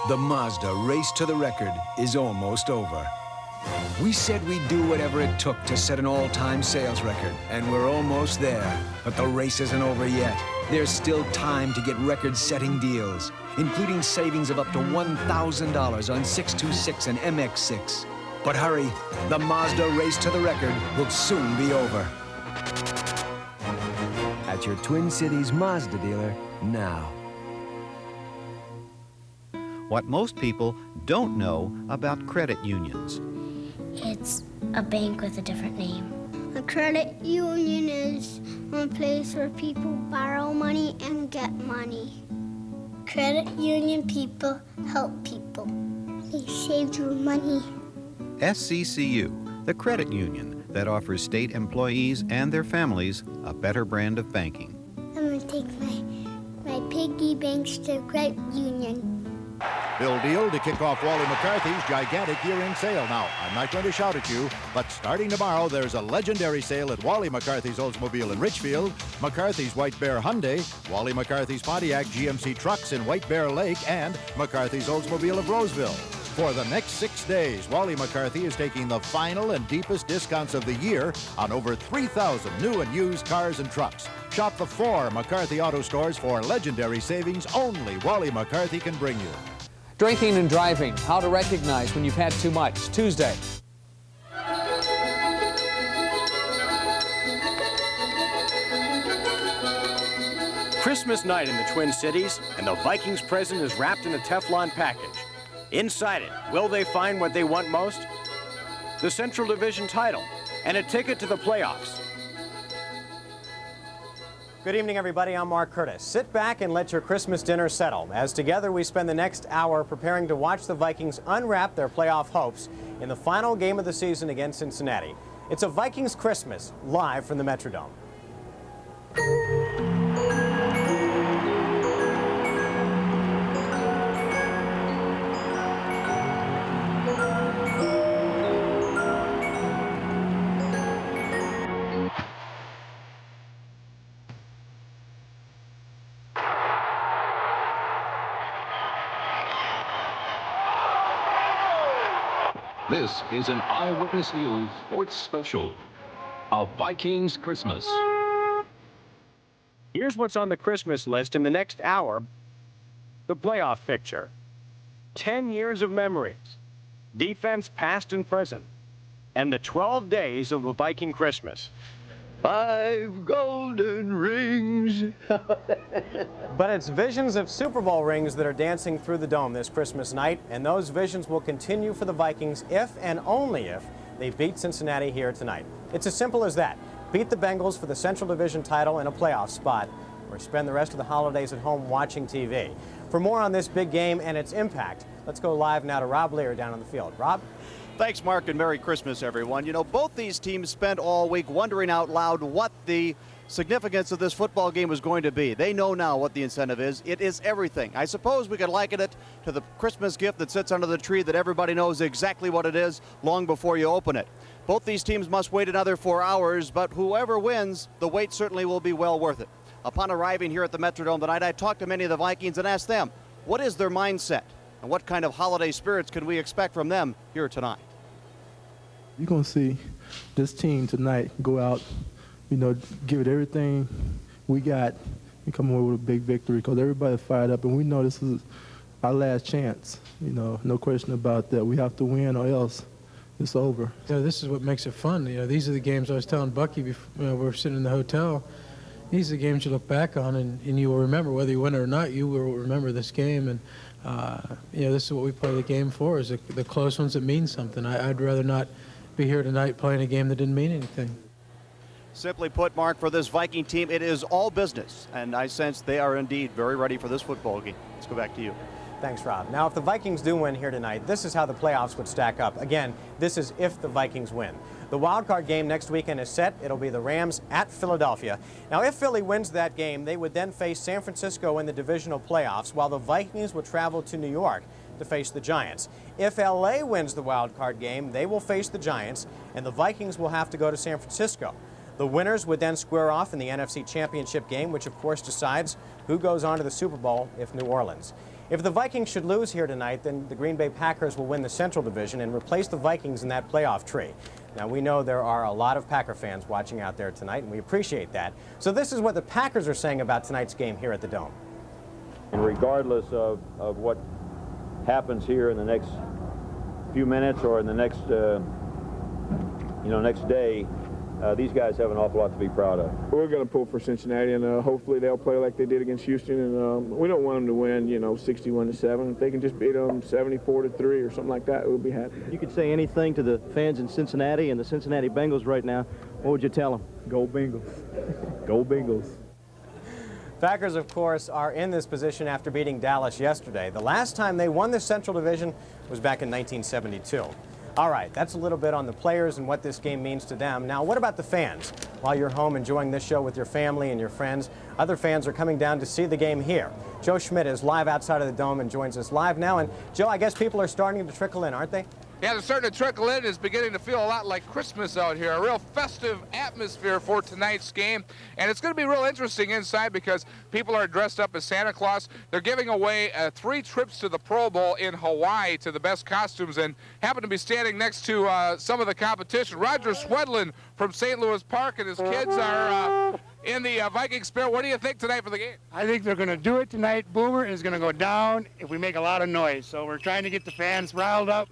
The Mazda race to the record is almost over. We said we'd do whatever it took to set an all-time sales record, and we're almost there. But the race isn't over yet. There's still time to get record-setting deals, including savings of up to $1,000 on 626 and MX-6. But hurry, the Mazda race to the record will soon be over. At your Twin Cities Mazda dealer now. What most people don't know about credit unions. It's a bank with a different name. A credit union is one place where people borrow money and get money. Credit union people help people. They save you money. SCCU, the credit union that offers state employees and their families a better brand of banking. I'm gonna take my piggy banks to credit union. Bill Deal to kick off Wally McCarthy's gigantic year-end sale. Now, I'm not going to shout at you, but starting tomorrow, there's a legendary sale at Wally McCarthy's Oldsmobile in Richfield, McCarthy's White Bear Hyundai, Wally McCarthy's Pontiac GMC Trucks in White Bear Lake, and McCarthy's Oldsmobile of Roseville. For the next 6 days, Wally McCarthy is taking the final and deepest discounts of the year on over 3,000 new and used cars and trucks. Shop the 4 McCarthy Auto Stores for legendary savings only Wally McCarthy can bring you. Drinking and driving, how to recognize when you've had too much. Tuesday. Christmas night in the Twin Cities, and the Vikings present is wrapped in a Teflon package. Inside it, will they find what they want most? The Central Division title and a ticket to the playoffs. Good evening, everybody. I'm Mark Curtis. Sit back and let your Christmas dinner settle as together we spend the next hour preparing to watch the Vikings unwrap their playoff hopes in the final game of the season against Cincinnati. It's a Vikings Christmas, live from the Metrodome. This is an Eyewitness News Sports Special, a Vikings Christmas. Here's what's on the Christmas list in the next hour. The playoff picture. 10 years of memories. Defense past and present. And the 12 days of a Viking Christmas. 5 golden rings. But it's visions of Super Bowl rings that are dancing through the dome this Christmas night, and those visions will continue for the Vikings if and only if they beat Cincinnati here tonight. It's as simple as that. Beat the Bengals for the Central Division title and a playoff spot, or spend the rest of the holidays at home watching TV. For more on this big game and its impact, let's go live now to Rob Lear down on the field. Rob? Thanks, Mark, and Merry Christmas, everyone. You know, both these teams spent all week wondering out loud what the significance of this football game was going to be. They know now what the incentive is. It is everything. I suppose we could liken it to the Christmas gift that sits under the tree that everybody knows exactly what it is long before you open it. Both these teams must wait another 4 hours, but whoever wins, the wait certainly will be well worth it. Upon arriving here at the Metrodome tonight, I talked to many of the Vikings and asked them, what is their mindset? And what kind of holiday spirits can we expect from them here tonight? You're going to see this team tonight go out, you know, give it everything we got and come away with a big victory because everybody's fired up, and we know this is our last chance. You know, no question about that. We have to win or else it's over. You know, this is what makes it fun. You know, these are the games I was telling Bucky before, you know, we were sitting in the hotel. These are the games you look back on, and you will remember, whether you win or not, you will remember this game. And you know, this is what we play the game for, is the close ones that mean something. I'd rather not be here tonight playing a game that didn't mean anything. Simply put, Mark, for this Viking team, it is all business, and I sense they are indeed very ready for this football game. Let's go back to you. Thanks, Rob. Now, if the Vikings do win here tonight, this is how the playoffs would stack up. Again, this is if the Vikings win. The wild card game next weekend is set. It'll be the Rams at Philadelphia. Now, if Philly wins that game, they would then face San Francisco in the divisional playoffs, while the Vikings would travel to New York to face the Giants. If LA wins the wild card game, they will face the Giants, and the Vikings will have to go to San Francisco. The winners would then square off in the NFC Championship game, which of course decides who goes on to the Super Bowl if New Orleans. If the Vikings should lose here tonight, then the Green Bay Packers will win the Central Division and replace the Vikings in that playoff tree. Now, we know there are a lot of Packer fans watching out there tonight, and we appreciate that. So this is what the Packers are saying about tonight's game here at the Dome. And regardless of what happens here in the next few minutes or in the next, next day, these guys have an awful lot to be proud of. We're going to pull for Cincinnati, and hopefully they'll play like they did against Houston. And we don't want them to win, 61-7. If they can just beat them 74-3 or something like that, we'll be happy. You could say anything to the fans in Cincinnati and the Cincinnati Bengals right now. What would you tell them? Go Bengals. Go Bengals. Packers, of course, are in this position after beating Dallas yesterday. The last time they won the Central Division was back in 1972. All right, that's a little bit on the players and what this game means to them. Now, what about the fans? While you're home enjoying this show with your family and your friends, other fans are coming down to see the game here. Joe Schmidt is live outside of the Dome and joins us live now. And, Joe, I guess people are starting to trickle in, aren't they? Yeah, they're starting to trickle in. It's beginning to feel a lot like Christmas out here. A real festive atmosphere for tonight's game. And it's going to be real interesting inside because people are dressed up as Santa Claus. They're giving away 3 trips to the Pro Bowl in Hawaii to the best costumes, and happen to be standing next to some of the competition. Roger Swedlin from St. Louis Park and his kids are in the Viking spirit. What do you think tonight for the game? I think they're going to do it tonight. Boomer is going to go down if we make a lot of noise. So we're trying to get the fans riled up.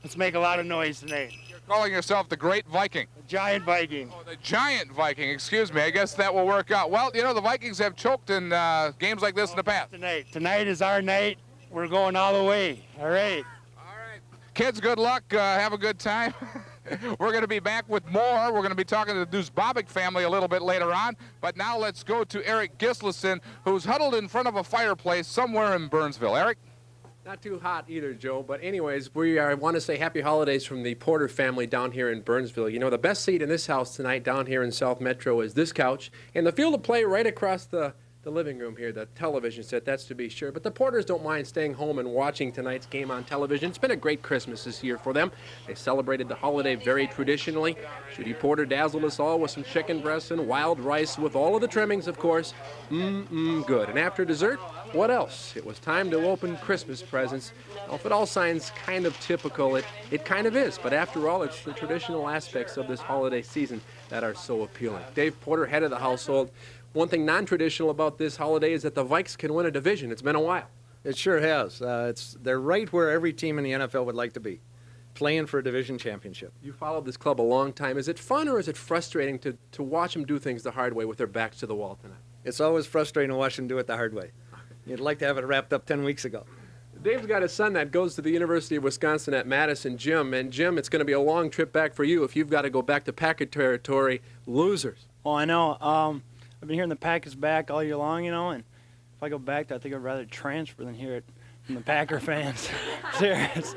Let's make a lot of noise tonight. You're calling yourself the Great Viking. The Giant Viking. Oh, the Giant Viking, excuse me. I guess that will work out. Well, the Vikings have choked in games like this in the past. Tonight is our night. We're going all the way. All right. All right. Kids, good luck. Have a good time. We're going to be back with more. We're going to be talking to the Deuce Bobick family a little bit later on. But now let's go to Eric Gislason, who's huddled in front of a fireplace somewhere in Burnsville. Eric? Not too hot either, Joe, but anyways, I want to say happy holidays from the Porter family down here in Burnsville. The best seat in this house tonight down here in South Metro is this couch, and the field of play right across the living room here, the television set, that's to be sure. But the Porters don't mind staying home and watching tonight's game on television. It's been a great Christmas this year for them. They celebrated the holiday very traditionally. Judy Porter dazzled us all with some chicken breasts and wild rice with all of the trimmings, of course. Good. And after dessert, what else? It was time to open Christmas presents. Well, if it all sounds kind of typical, it kind of is. But after all, it's the traditional aspects of this holiday season that are so appealing. Dave Porter, head of the household. One thing non-traditional about this holiday is that the Vikes can win a division. It's been a while. It sure has. They're right where every team in the NFL would like to be, playing for a division championship. You followed this club a long time. Is it fun or is it frustrating to watch them do things the hard way with their backs to the wall tonight? It's always frustrating to watch them do it the hard way. You'd like to have it wrapped up 10 weeks ago. Dave's got a son that goes to the University of Wisconsin at Madison, Jim. And Jim, it's going to be a long trip back for you if you've got to go back to Packer territory. Losers. Oh, I know. I've been hearing the Packers back all year long, and if I go back, I think I'd rather transfer than hear it from the Packer fans. Serious.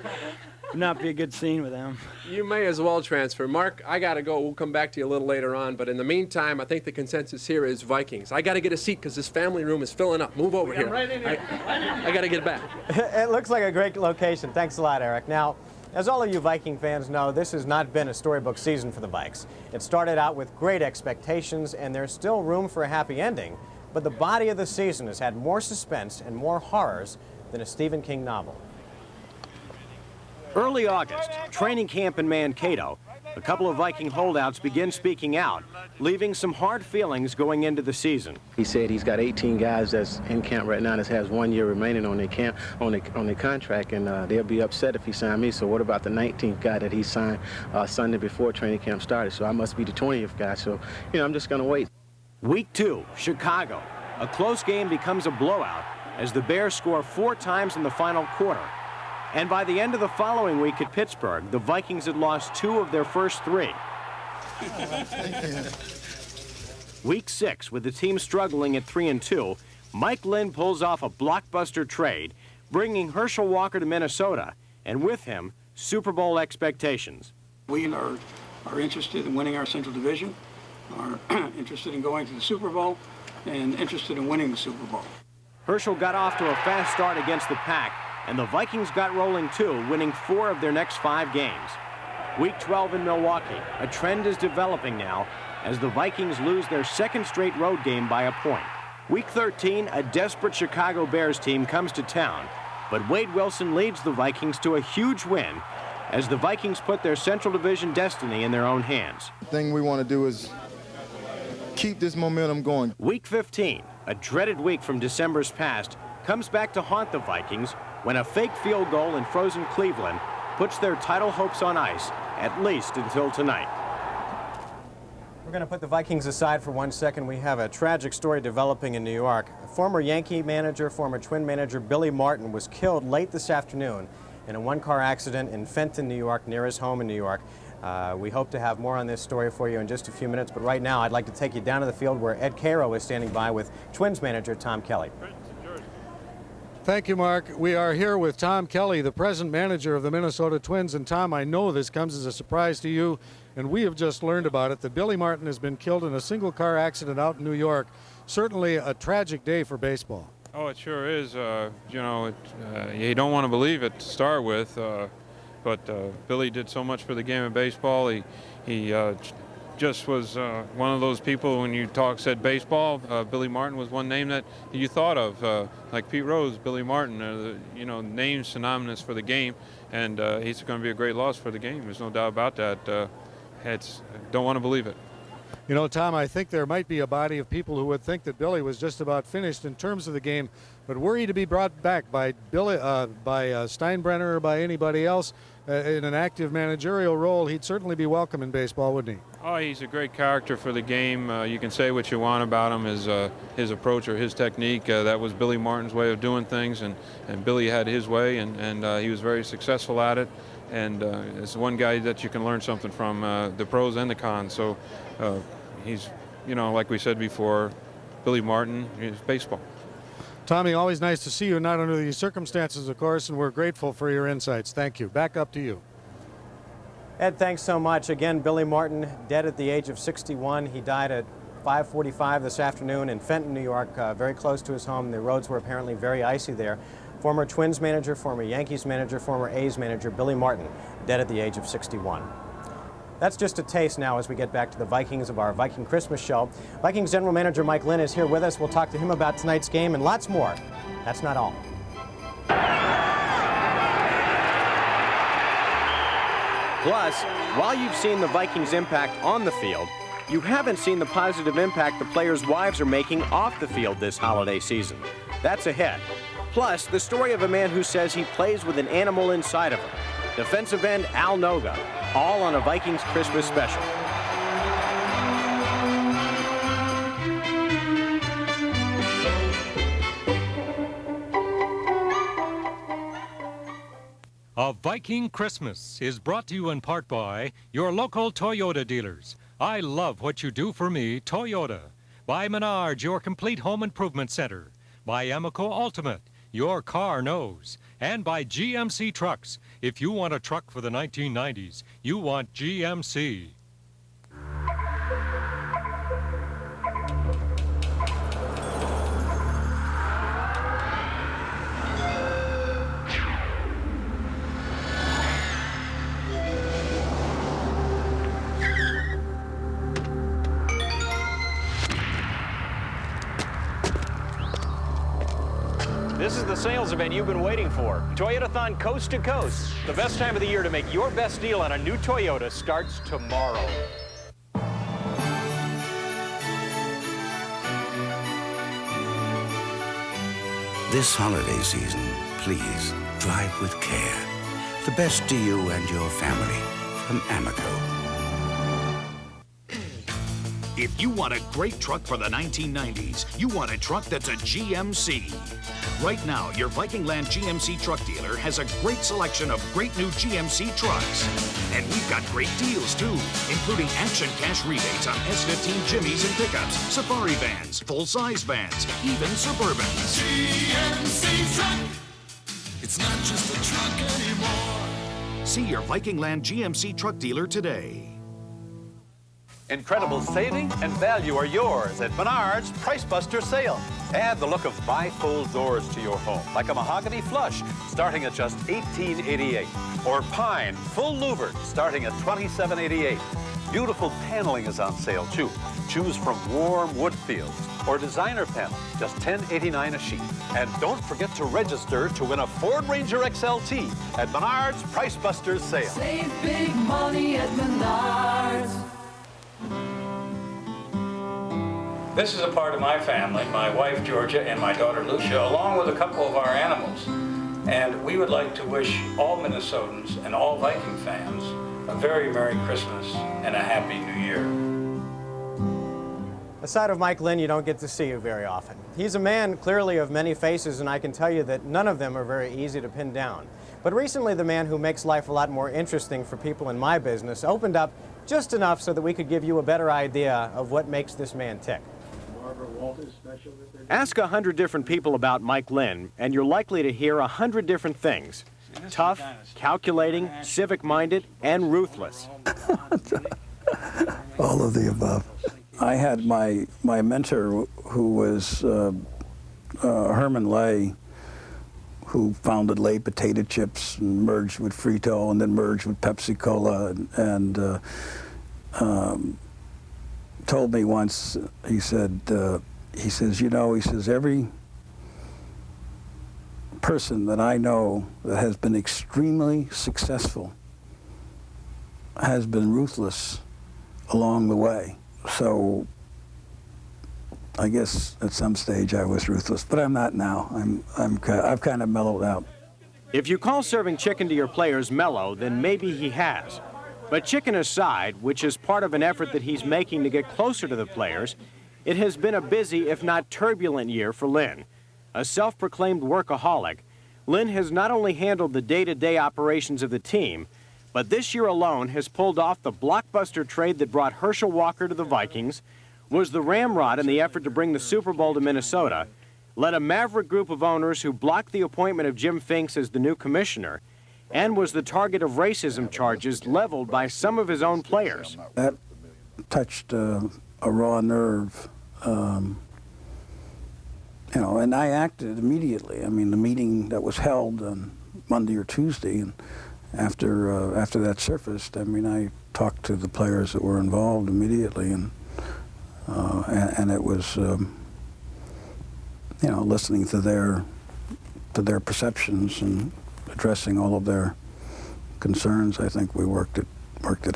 Would not be a good scene with them. You may as well transfer. Mark, I got to go. We'll come back to you a little later on. But in the meantime, I think the consensus here is Vikings. I got to get a seat because this family room is filling up. Move over here. Right in here. I got to get back. It looks like a great location. Thanks a lot, Eric. Now, as all of you Viking fans know, this has not been a storybook season for the Vikes. It started out with great expectations, and there's still room for a happy ending. But the body of the season has had more suspense and more horrors than a Stephen King novel. Early August, training camp in Mankato, a couple of Viking holdouts begin speaking out, leaving some hard feelings going into the season. He said he's got 18 guys that's in camp right now that has 1 year remaining on their camp, on their contract, and they'll be upset if he signed me. So what about the 19th guy that he signed Sunday before training camp started? So I must be the 20th guy. So, I'm just going to wait. Week 2, Chicago. A close game becomes a blowout as the Bears score 4 times in the final quarter. And by the end of the following week at Pittsburgh, the Vikings had lost 2 of their first 3. Week 6, with the team struggling at 3-2, Mike Lynn pulls off a blockbuster trade, bringing Herschel Walker to Minnesota, and with him, Super Bowl expectations. We are interested in winning our Central Division, are interested in going to the Super Bowl, and interested in winning the Super Bowl. Herschel got off to a fast start against the Pack, and the Vikings got rolling too, winning 4 of their next 5 games. Week 12 in Milwaukee, a trend is developing now as the Vikings lose their 2nd straight road game by a point. Week 13, a desperate Chicago Bears team comes to town, But Wade Wilson leads the Vikings to a huge win as the Vikings put their Central Division destiny in their own hands. The thing we want to do is keep this momentum going. Week 15, a dreaded week from December's past, comes back to haunt the Vikings when a fake field goal in frozen Cleveland puts their title hopes on ice, at least until tonight. We're going to put the Vikings aside for 1 second. We have a tragic story developing in New York. Former Yankee manager, former Twin manager Billy Martin was killed late this afternoon in a one-car accident in Fenton, New York, near his home in New York. We hope to have more on this story for you in just a few minutes, but right now I'd like to take you down to the field where Ed Cairo is standing by with Twins manager Tom Kelly. Thank you, Mark. We are here with Tom Kelly, the present manager of the Minnesota Twins. And Tom, I know this comes as a surprise to you, and we have just learned about it, that Billy Martin has been killed in a single-car accident out in New York. Certainly a tragic day for baseball. Oh, it sure is. You know, you don't want to believe it to start with, but Billy did so much for the game of baseball. He just was one of those people, when you said baseball, Billy Martin was one name that you thought of, like Pete Rose, Billy Martin, you know, names synonymous for the game, and he's going to be a great loss for the game. There's no doubt about that. Don't want to believe it. You know, Tom, I think there might be a body of people who would think that Billy was just about finished in terms of the game, but were he to be brought back by Steinbrenner or by anybody else in an active managerial role, he'd certainly be welcome in baseball, wouldn't he? Oh, he's a great character for the game. You can say what you want about him, his approach or his technique. That was Billy Martin's way of doing things, and Billy had his way, and he was very successful at it. And it's one guy that you can learn something from, the pros and the cons. So he's, you know, like we said before, Billy Martin is baseball. Tommy, always nice to see you, not under these circumstances, of course, and we're grateful for your insights. Thank you. Back up to you. Ed, thanks so much. Again, Billy Martin, dead at the age of 61. He died at 5:45 this afternoon in Fenton, New York, very close to his home. The roads were apparently very icy there. Former Twins manager, former Yankees manager, former A's manager, Billy Martin, dead at the age of 61. That's just a taste now as we get back to the Vikings of our Viking Christmas show. Vikings general manager Mike Lynn is here with us. We'll talk to him about tonight's game and lots more. That's not all. Plus, while you've seen the Vikings' impact on the field, you haven't seen the positive impact the players' wives are making off the field this holiday season. That's ahead. Plus, the story of a man who says he plays with an animal inside of him. Defensive end Al Noga, all on a Vikings Christmas special. A Viking Christmas is brought to you in part by your local Toyota dealers. I love what you do for me, Toyota. By Menards, your complete home improvement center. By Amoco Ultimate, your car knows. And by GMC Trucks. If you want a truck for the 1990s, you want GMC. This is the sales event you've been waiting for. Toyotathon Coast to Coast. The best time of the year to make your best deal on a new Toyota starts tomorrow. This holiday season, please drive with care. The best to you and your family from Amoco. If you want a great truck for the 1990s, you want a truck that's a GMC. Right now, your Viking Land GMC truck dealer has a great selection of great new GMC trucks. And we've got great deals, too, including action cash rebates on S15 Jimmys and pickups, safari vans, full-size vans, even Suburbans. GMC truck. It's not just a truck anymore. See your Viking Land GMC truck dealer today. Incredible saving and value are yours at Menards Price Buster Sale. Add the look of bifold doors to your home, like a mahogany flush starting at just $18.88, or pine full louvered starting at $27.88. Beautiful paneling is on sale too. Choose from warm wood fields or designer panels, just $10.89 a sheet. And don't forget to register to win a Ford Ranger XLT at Menards Price Busters sale. Save big money at Menards. This is a part of my family, my wife Georgia and my daughter Lucia, along with a couple of our animals. And we would like to wish all Minnesotans and all Viking fans a very Merry Christmas and a Happy New Year. A side of Mike Lynn you don't get to see very often. He's a man clearly of many faces, and I can tell you that none of them are very easy to pin down. But recently the man who makes life a lot more interesting for people in my business opened up just enough so that we could give you a better idea of what makes this man tick. Ask 100 different people about Mike Lynn, and you're likely to hear 100 different things. Tough, calculating, civic-minded, and ruthless. All of the above. I had my mentor, who was Herman Lay, who founded Lay Potato Chips and merged with Frito and then merged with Pepsi Cola, and told me once, he says, you know, he says, every person that I know that has been extremely successful has been ruthless along the way. So I guess at some stage I was ruthless, but I'm not now. I've kind of mellowed out. If you call serving chicken to your players mellow, then maybe he has. But chicken aside, which is part of an effort that he's making to get closer to the players, it has been a busy, if not turbulent, year for Lynn. A self-proclaimed workaholic, Lynn has not only handled the day-to-day operations of the team, but this year alone has pulled off the blockbuster trade that brought Herschel Walker to the Vikings, was the ramrod in the effort to bring the Super Bowl to Minnesota, led a maverick group of owners who blocked the appointment of Jim Finks as the new commissioner, and was the target of racism charges leveled by some of his own players. That touched a raw nerve, you know, and I acted immediately. I mean, the meeting that was held on Monday or Tuesday, and after that surfaced, I mean, I talked to the players that were involved immediately, and it was, you know, listening to their perceptions and addressing all of their concerns. I think we worked it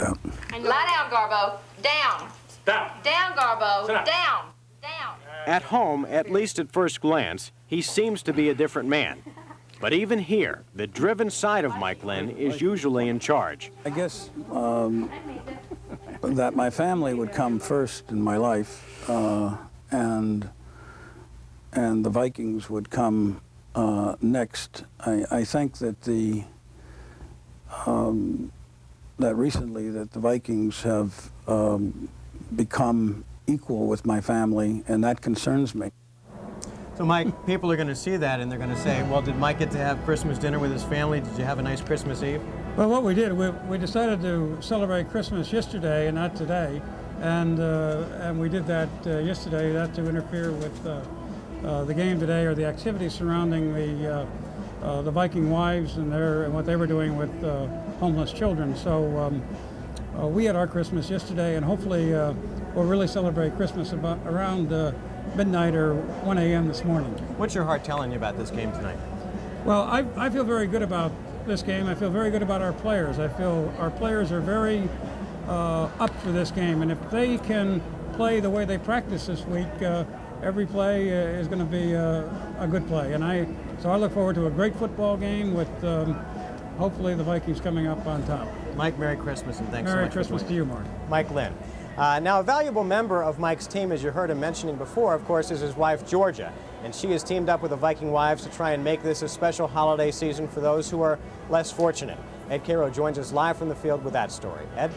out. And lie down, Garbo. Down. Down. Down, Garbo. Sit down. Down. Down. At home, at least at first glance, he seems to be a different man. But even here, the driven side of Mike Lynn is usually in charge. I guess that my family would come first in my life, and the Vikings would come next. I think that that recently that the Vikings have become equal with my family, and that concerns me. So, Mike, people are going to see that and they're going to say, well, did Mike get to have Christmas dinner with his family? Did you have a nice Christmas Eve? Well, what we did, we decided to celebrate Christmas yesterday and not today, and we did that yesterday, not to interfere with the game today or the activities surrounding the Viking wives and what they were doing with homeless children. So we had our Christmas yesterday, and hopefully we'll really celebrate Christmas around midnight or 1 a.m. this morning. What's your heart telling you about this game tonight? Well, I feel very good about this game. I feel very good about our players. I feel our players are very up for this game, and if they can play the way they practice this week, every play is going to be a good play. And so I look forward to a great football game with hopefully the Vikings coming up on top. Mike, Merry Christmas, and thanks so much. Merry Christmas to you, Mark. Mike Lynn. Now, a valuable member of Mike's team, as you heard him mentioning before, of course, is his wife, Georgia. And she has teamed up with the Viking wives to try and make this a special holiday season for those who are less fortunate. Ed Cairo joins us live from the field with that story. Ed?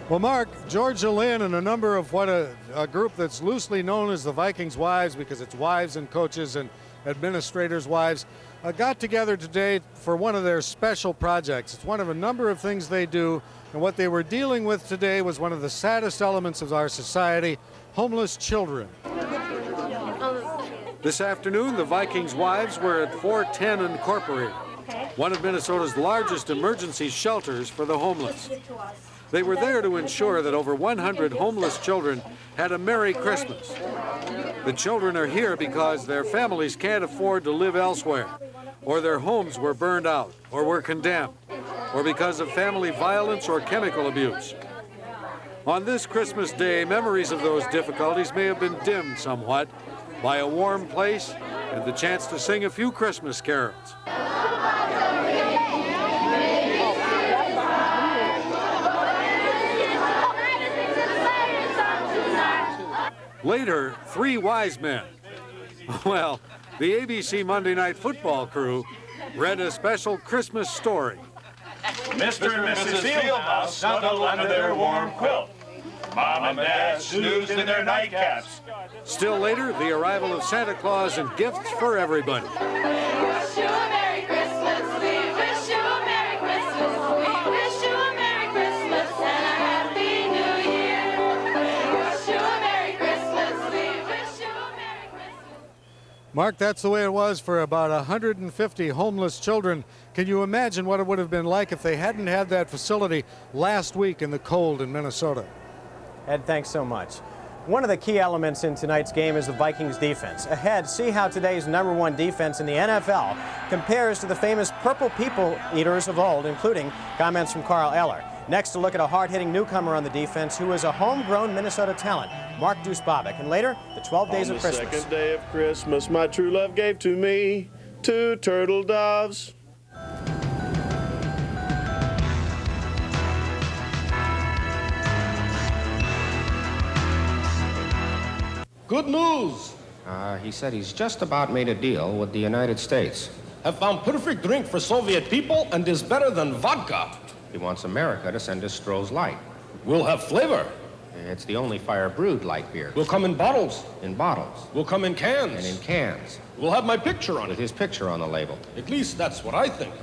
Well, Mark, Georgia Lynn and a number of what a group that's loosely known as the Vikings wives, because it's wives and coaches and administrators' wives, got together today for one of their special projects. It's one of a number of things they do, and what they were dealing with today was one of the saddest elements of our society, homeless children. This afternoon, the Vikings wives were at 410 Incorporated, one of Minnesota's largest emergency shelters for the homeless. They were there to ensure that over 100 homeless children had a Merry Christmas. The children are here because their families can't afford to live elsewhere, or their homes were burned out, or were condemned, or because of family violence or chemical abuse. On this Christmas Day, memories of those difficulties may have been dimmed somewhat by a warm place and the chance to sing a few Christmas carols. Later, 3 wise men. Well, the ABC Monday Night Football crew read a special Christmas story. Mr. and Mrs. Fieldhouse snuggled under their warm quilt. Mom and Dad snoozed in their nightcaps. Still later, the arrival of Santa Claus and gifts for everybody. We wish you a Merry Christmas. We wish you a Merry Christmas. We wish you a Merry Christmas and a Happy New Year. We wish you a Merry Christmas. We wish you a Merry Christmas. Mark, that's the way it was for about 150 homeless children. Can you imagine what it would have been like if they hadn't had that facility last week in the cold in Minnesota? Ed, thanks so much. One of the key elements in tonight's game is the Vikings defense. Ahead, see how today's #1 defense in the NFL compares to the famous Purple People Eaters of old, including comments from Carl Eller. Next, to look at a hard-hitting newcomer on the defense who is a homegrown Minnesota talent, Mark Dusbabic. And later, the 12 days of Christmas. On the second day of Christmas, my true love gave to me 2 turtle doves. Good news. He said he's just about made a deal with the United States. Have found perfect drink for Soviet people and is better than vodka. He wants America to send us Stroh's Light. We'll have flavor. It's the only fire-brewed light beer. We'll come in bottles. In bottles. We'll come in cans. And in cans. We'll have my picture on it. With his picture on the label. At least that's what I think.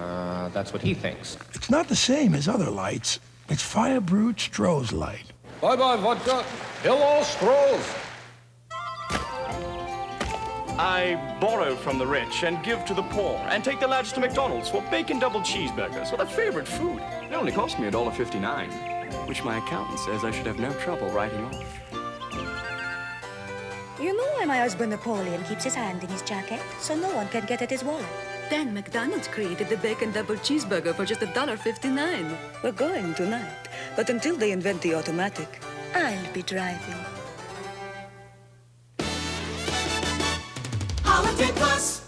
That's what he thinks. It's not the same as other lights. It's fire-brewed Stroh's Light. Bye-bye, vodka. Hello, Stroh's. I borrow from the rich and give to the poor, and take the lads to McDonald's for bacon double cheeseburgers, for their favorite food. It only cost me $1.59, which my accountant says I should have no trouble writing off. You know why my husband Napoleon keeps his hand in his jacket? So no one can get at his wallet. Then McDonald's created the bacon double cheeseburger for just $1.59. We're going tonight, but until they invent the automatic, I'll be driving. Holiday Plus,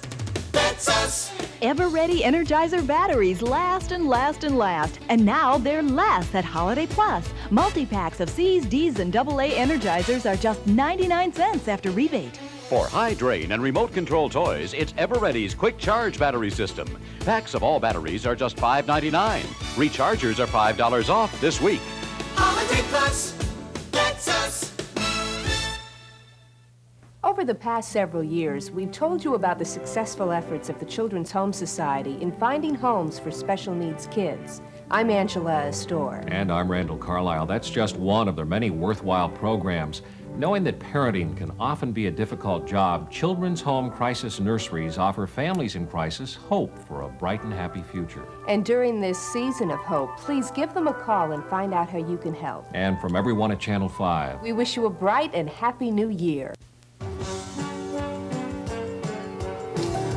that's us. Ever-ready Energizer batteries last and last and last. And now they're last at Holiday Plus. Multi-packs of C's, D's, and AA Energizers are just 99 cents after rebate. For high drain and remote control toys, it's Ever-Ready's Quick Charge Battery System. Packs of all batteries are just $5.99. Rechargers are $5 off this week. Holiday Plus, that's us. Over the past several years, we've told you about the successful efforts of the Children's Home Society in finding homes for special needs kids. I'm Angela Astor. And I'm Randall Carlisle. That's just one of their many worthwhile programs. Knowing that parenting can often be a difficult job, Children's Home Crisis Nurseries offer families in crisis hope for a bright and happy future. And during this season of hope, please give them a call and find out how you can help. And from everyone at Channel 5, we wish you a bright and happy new year.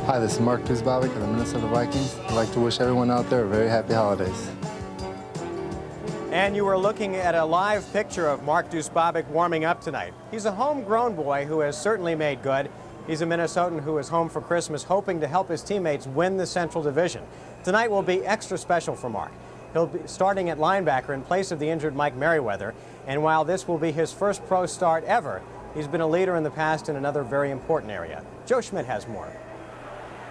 Hi, this is Mark Dusbabic of the Minnesota Vikings. I'd like to wish everyone out there a very happy holidays. And you are looking at a live picture of Mark Dusbabic warming up tonight. He's a homegrown boy who has certainly made good. He's a Minnesotan who is home for Christmas, hoping to help his teammates win the Central Division. Tonight will be extra special for Mark. He'll be starting at linebacker in place of the injured Mike Merriweather. And while this will be his first pro start ever, he's been a leader in the past in another very important area. Joe Schmidt has more.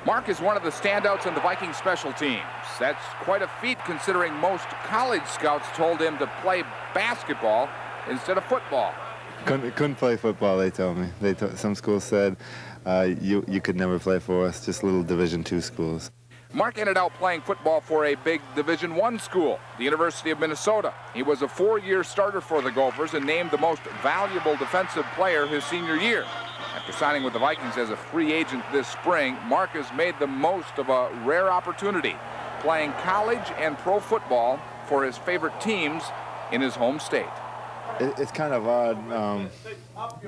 Mark is one of the standouts on the Vikings special teams. That's quite a feat considering most college scouts told him to play basketball instead of football. Couldn't play football, they told me. Some schools said you could never play for us, just little Division II schools. Mark ended up playing football for a big Division I school, the University of Minnesota. He was a 4-year starter for the Gophers and named the most valuable defensive player his senior year. After signing with the Vikings as a free agent this spring, Mark has made the most of a rare opportunity, playing college and pro football for his favorite teams in his home state. It's kind of odd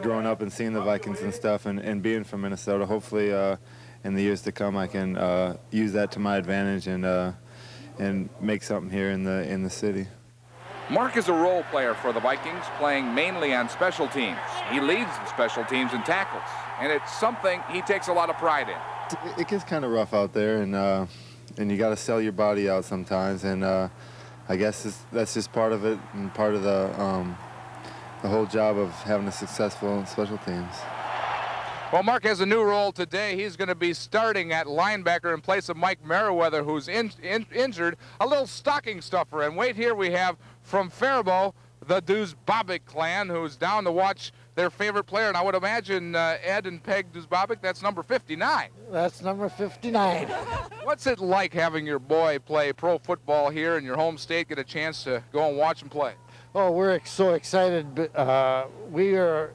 growing up and seeing the Vikings and stuff and being from Minnesota. Hopefully in the years to come I can use that to my advantage and make something here in the city. Mark is a role player for the Vikings, playing mainly on special teams. He leads the special teams in tackles, and it's something he takes a lot of pride in. It gets kind of rough out there, and you got to sell your body out sometimes, and I guess that's just part of it and part of the whole job of having a successful special teams. Well, Mark has a new role today. He's going to be starting at linebacker in place of Mike Merriweather, who's injured, a little stocking stuffer. And wait, here we have from Faribault, the Duzbabic clan, who's down to watch their favorite player. And I would imagine Ed and Peg Duzbabic, that's number 59. That's number 59. What's it like having your boy play pro football here in your home state, get a chance to go and watch him play? Oh, we're so excited. We are...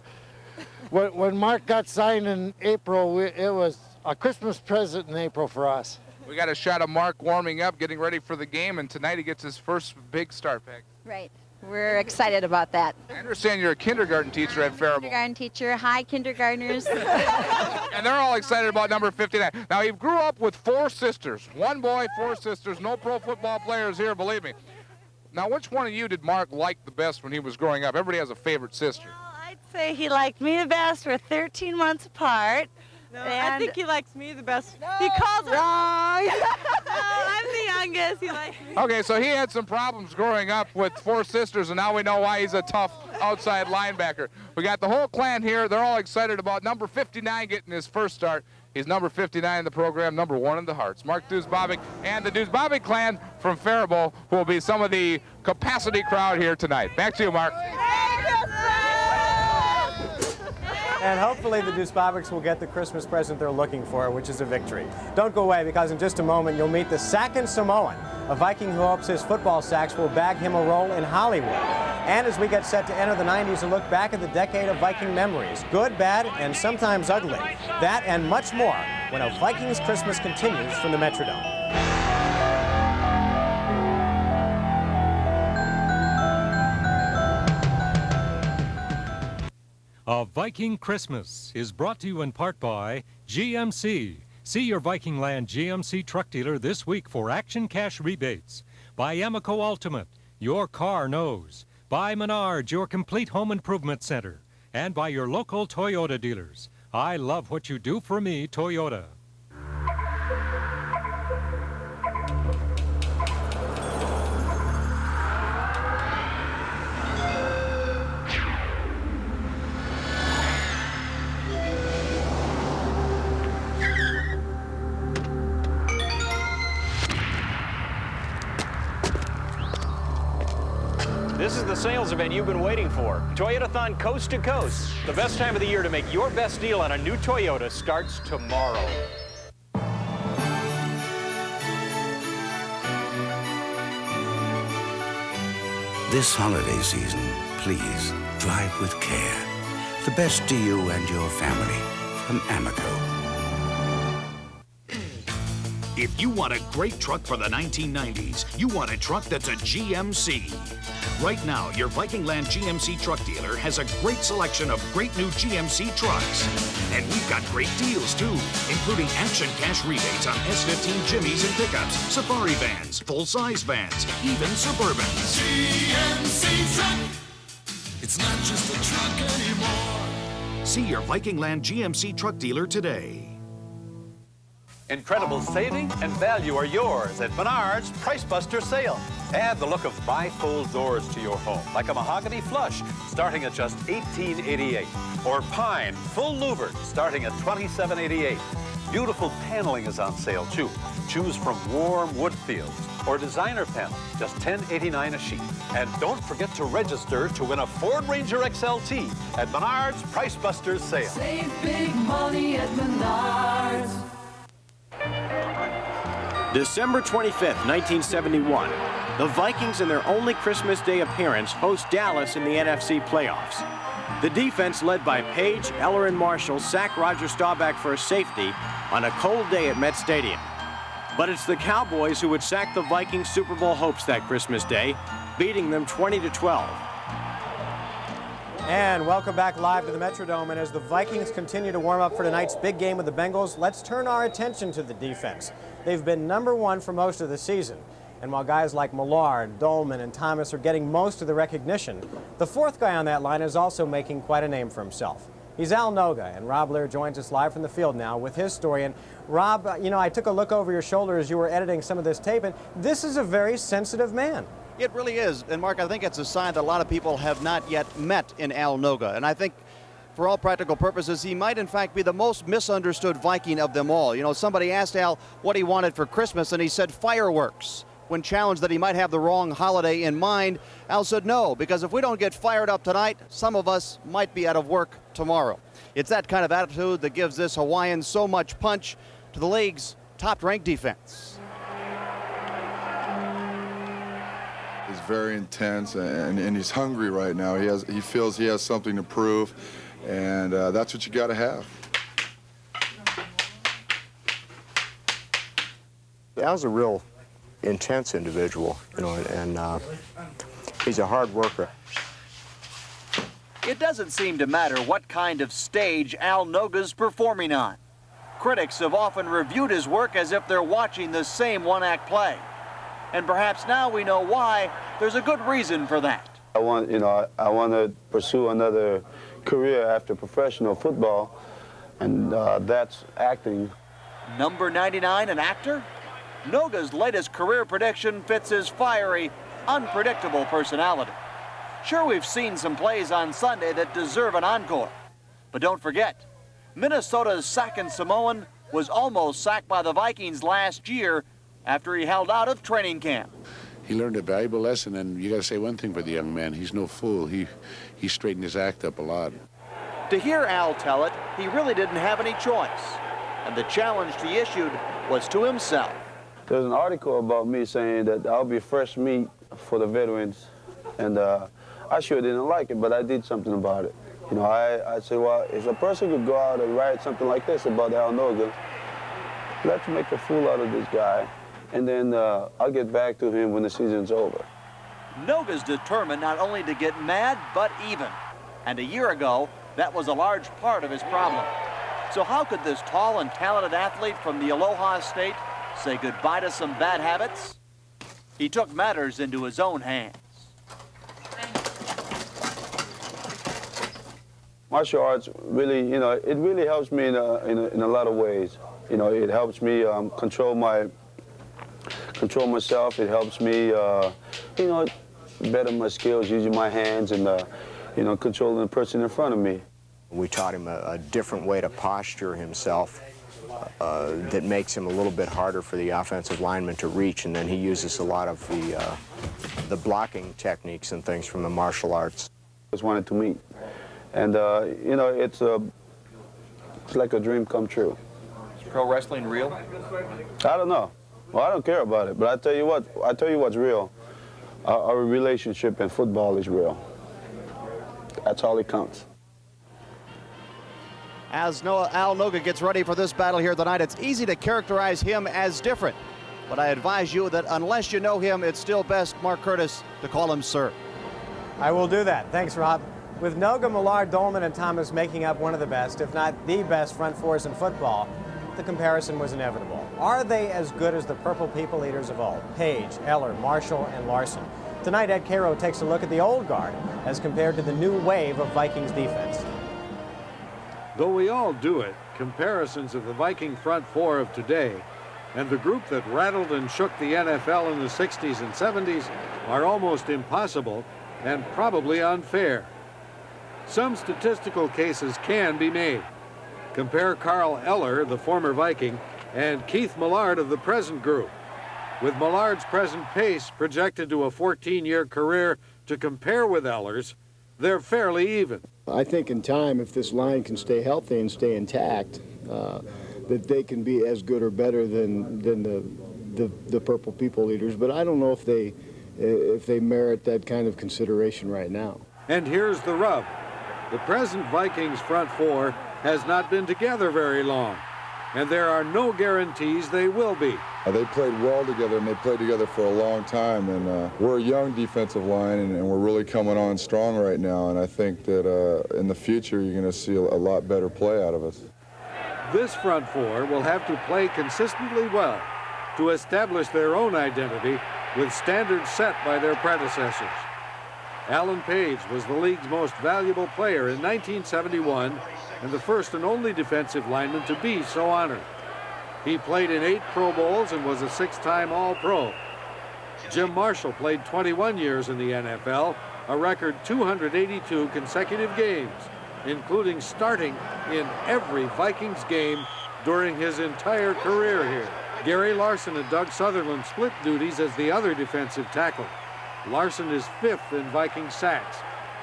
When Mark got signed in April, it was a Christmas present in April for us. We got a shot of Mark warming up, getting ready for the game, and tonight he gets his first big start, Peg. Right. We're excited about that. I understand you're a kindergarten teacher at Faribault. Kindergarten teacher. Hi, kindergartners. And they're all excited about number 59. Now, he grew up with 4 sisters. 1 boy, 4 sisters. No pro football players here, believe me. Now, which one of you did Mark like the best when he was growing up? Everybody has a favorite sister. I'd say he liked me the best. We're 13 months apart. No, I think he likes me the best. No, he calls wrong. No, I'm the youngest. He likes me. Okay, so he had some problems growing up with 4 sisters, and now we know why he's a tough outside linebacker. We got the whole clan here. They're all excited about number 59 getting his first start. He's number 59 in the program, number 1 in the hearts. Mark Duzbabic and the Duzbabic clan from Faribault, who will be some of the capacity crowd here tonight. Back to you, Mark. And hopefully the Duzbabics will get the Christmas present they're looking for, which is a victory. Don't go away, because in just a moment you'll meet the Sackin' Samoan, a Viking who hopes his football sacks will bag him a role in Hollywood. And as we get set to enter the 90s, a look back at the decade of Viking memories, good, bad, and sometimes ugly. That and much more when a Vikings Christmas continues from the Metrodome. A Viking Christmas is brought to you in part by GMC. See your Viking Land GMC truck dealer this week for Action Cash rebates. By Amoco Ultimate, your car knows. By Menards, your complete home improvement center. And by your local Toyota dealers. I love what you do for me, Toyota. This is the sales event you've been waiting for. Toyotathon Coast to Coast. The best time of the year to make your best deal on a new Toyota starts tomorrow. This holiday season, please drive with care. The best to you and your family from Amoco. If you want a great truck for the 1990s, you want a truck that's a GMC. Right now, your Viking Land GMC truck dealer has a great selection of great new GMC trucks. And we've got great deals, too, including Action Cash rebates on S15 Jimmys and pickups, safari vans, full-size vans, even Suburbans. GMC truck. It's not just a truck anymore. See your Viking Land GMC truck dealer today. Incredible saving and value are yours at Menards Price Buster Sale. Add the look of bifold doors to your home, like a mahogany flush, starting at just $18.88. Or pine full louvered, starting at $27.88. Beautiful paneling is on sale, too. Choose from warm wood fields or designer panels, just $10.89 a sheet. And don't forget to register to win a Ford Ranger XLT at Menards Price Buster Sale. Save big money at Menards. December 25th, 1971, the Vikings in their only Christmas Day appearance host Dallas in the NFC playoffs. The defense, led by Page, Eller, and Marshall, sack Roger Staubach for a safety on a cold day at Met Stadium. But it's the Cowboys who would sack the Vikings' Super Bowl hopes that Christmas day beating them 20-12. And welcome back live to the Metrodome. And as the Vikings continue to warm up for tonight's big game with the Bengals, let's turn our attention to the defense. They've been #1 for most of the season. And while guys like Millard, Dolman, and Thomas are getting most of the recognition, the fourth guy on that line is also making quite a name for himself. He's Al Noga, and Rob Lear joins us live from the field now with his story. And Rob, you know, I took a look over your shoulder as you were editing some of this tape, and this is a very sensitive man. It really is. And Mark, I think it's a sign that a lot of people have not yet met in Al Noga. And I think for all practical purposes, he might in fact be the most misunderstood Viking of them all. You know, somebody asked Al what he wanted for Christmas, and he said fireworks. When challenged that he might have the wrong holiday in mind, Al said no, because if we don't get fired up tonight, some of us might be out of work tomorrow. It's that kind of attitude that gives this Hawaiian so much punch to the league's top-ranked defense. He's very intense and he's hungry right now. He feels he has something to prove, and that's what you got to have. Al's a real intense individual, you know, and he's a hard worker. It doesn't seem to matter what kind of stage Al Noga's performing on. Critics have often reviewed his work as if they're watching the same one-act play. And perhaps now we know why. There's a good reason for that. I want to pursue another career after professional football, and that's acting. Number 99, an actor? Noga's latest career prediction fits his fiery, unpredictable personality. Sure, we've seen some plays on Sunday that deserve an encore. But don't forget, Minnesota's second Samoan was almost sacked by the Vikings last year after he held out of training camp. He learned a valuable lesson, and you got to say one thing for the young man. He's no fool. He straightened his act up a lot. To hear Al tell it, he really didn't have any choice. And the challenge he issued was to himself. There's an article about me saying that I'll be fresh meat for the veterans, and I sure didn't like it, but I did something about it. You know, I said, well, if a person could go out and write something like this about Al Noga, let's make a fool out of this guy, and then I'll get back to him when the season's over. Noga's determined not only to get mad, but even. And a year ago, that was a large part of his problem. So how could this tall and talented athlete from the Aloha State say goodbye to some bad habits? He took matters into his own hands. Martial arts really, you know, it really helps me in a lot of ways. You know, it helps me control myself. It helps me, you know, better my skills using my hands and, you know, controlling the person in front of me. We taught him a different way to posture himself that makes him a little bit harder for the offensive lineman to reach, and then he uses a lot of the blocking techniques and things from the martial arts. I just wanted to meet, and you know, it's like a dream come true. Is pro wrestling real? I don't know. Well, I don't care about it, but I tell you what's real. Our relationship in football is real. That's all that counts. As Al Noga gets ready for this battle here tonight, it's easy to characterize him as different. But I advise you that unless you know him, it's still best, Mark Curtis, to call him sir. I will do that. Thanks, Rob. With Noga, Millard, Dolman, and Thomas making up one of the best, if not the best front fours in football, the comparison was inevitable. Are they as good as the Purple People Eaters of old? Page, Eller, Marshall, and Larson. Tonight, Ed Cairo takes a look at the old guard as compared to the new wave of Vikings defense. Though we all do it, comparisons of the Viking front four of today and the group that rattled and shook the NFL in the 60s and 70s are almost impossible and probably unfair. Some statistical cases can be made. Compare Carl Eller, the former Viking, and Keith Millard of the present group. With Millard's present pace projected to a 14-year career to compare with Eller's, they're fairly even. I think in time, if this line can stay healthy and stay intact, that they can be as good or better than the Purple People Eaters. But I don't know if they merit that kind of consideration right now. And here's the rub. The present Vikings front four has not been together very long. and there are no guarantees they will be. They played well together, and they played together for a long time. And we're a young defensive line, and we're really coming on strong right now. And I think that in the future, you're going to see a lot better play out of us. This front four will have to play consistently well to establish their own identity with standards set by their predecessors. Alan Page was the league's most valuable player in 1971 and the first and only defensive lineman to be so honored. He played in 8 Pro Bowls and was a 6-time All-Pro. Jim Marshall played 21 years in the NFL, a record 282 consecutive games, including starting in every Vikings game during his entire career here. Gary Larson and Doug Sutherland split duties as the other defensive tackle. Larson is 5th in Viking sacks.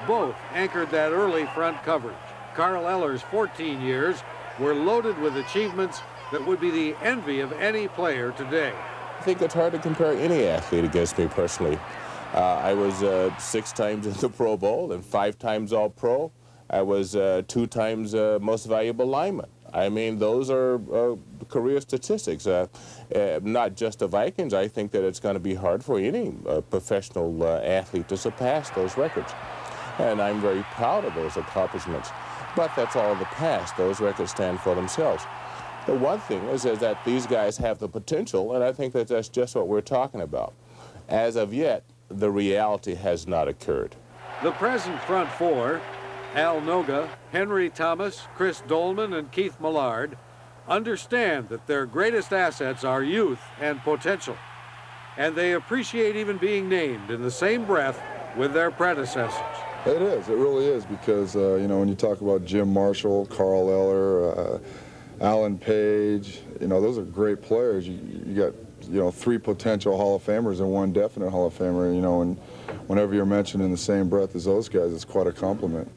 Both anchored that early front coverage. Carl Eller's 14 years were loaded with achievements that would be the envy of any player today. I think it's hard to compare any athlete against me personally. I was 6 times in the Pro Bowl and 5 times All-Pro. I was 2 times most valuable lineman. I mean, those are career statistics. Not just the Vikings. I think that it's going to be hard for any professional athlete to surpass those records. And I'm very proud of those accomplishments. But that's all in the past. Those records stand for themselves. The one thing is that these guys have the potential, and I think that that's just what we're talking about. As of yet, the reality has not occurred. The present front four, Al Noga, Henry Thomas, Chris Dolman, and Keith Millard, understand that their greatest assets are youth and potential, and they appreciate even being named in the same breath with their predecessors. It is. It really is, because, you know, when you talk about Jim Marshall, Carl Eller, Alan Page, you know, those are great players. You got, you know, 3 potential Hall of Famers and 1 definite Hall of Famer, you know, and whenever you're mentioned in the same breath as those guys, it's quite a compliment.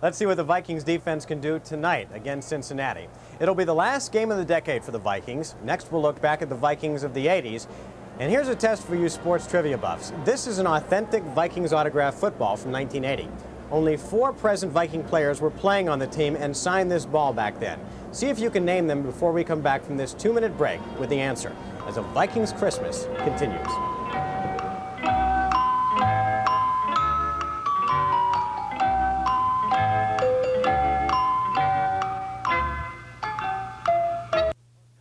Let's see what the Vikings defense can do tonight against Cincinnati. It'll be the last game of the decade for the Vikings. Next, we'll look back at the Vikings of the 80s. And here's a test for you sports trivia buffs. This is an authentic Vikings autographed football from 1980. Only 4 present Viking players were playing on the team and signed this ball back then. See if you can name them before we come back from this 2-minute break with the answer, as a Vikings Christmas continues.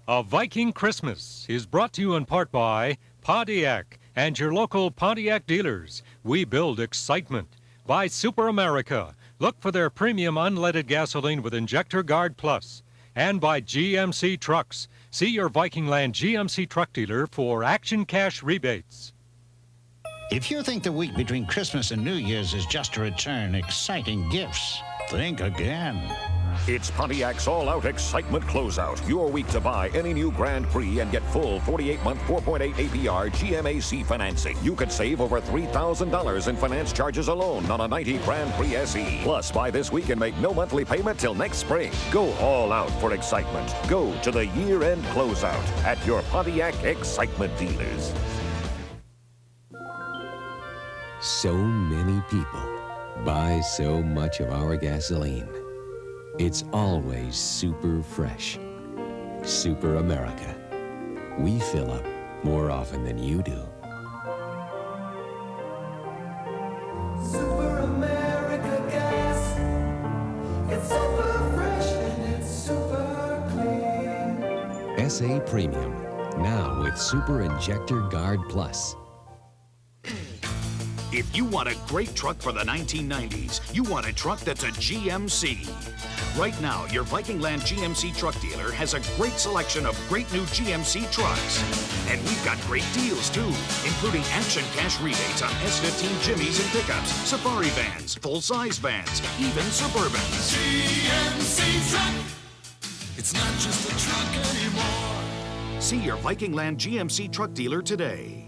A Viking Christmas is brought to you in part by Pontiac and your local Pontiac dealers. We build excitement. By Super America. Look for their premium unleaded gasoline with Injector Guard Plus. And by GMC Trucks. See your Vikingland GMC truck dealer for action cash rebates. If you think the week between Christmas and New Year's is just to return exciting gifts, think again. It's Pontiac's all-out excitement closeout. Your week to buy any new Grand Prix and get full 48-month 4.8 APR GMAC financing. You could save over $3,000 in finance charges alone on a 90 Grand Prix SE. Plus, buy this week and make no monthly payment till next spring. Go all out for excitement. Go to the year-end closeout at your Pontiac Excitement dealers. So many people buy so much of our gasoline. It's always super fresh. Super America. We fill up more often than you do. Super America gas. It's super fresh and it's super clean. SA Premium. Now with Super Injector Guard Plus. If you want a great truck for the 1990s, you want a truck that's a GMC. Right now, your Vikingland GMC truck dealer has a great selection of great new GMC trucks. And we've got great deals, too, including action cash rebates on S15 Jimmys and pickups, safari vans, full-size vans, even Suburbans. GMC truck. It's not just a truck anymore. See your Vikingland GMC truck dealer today.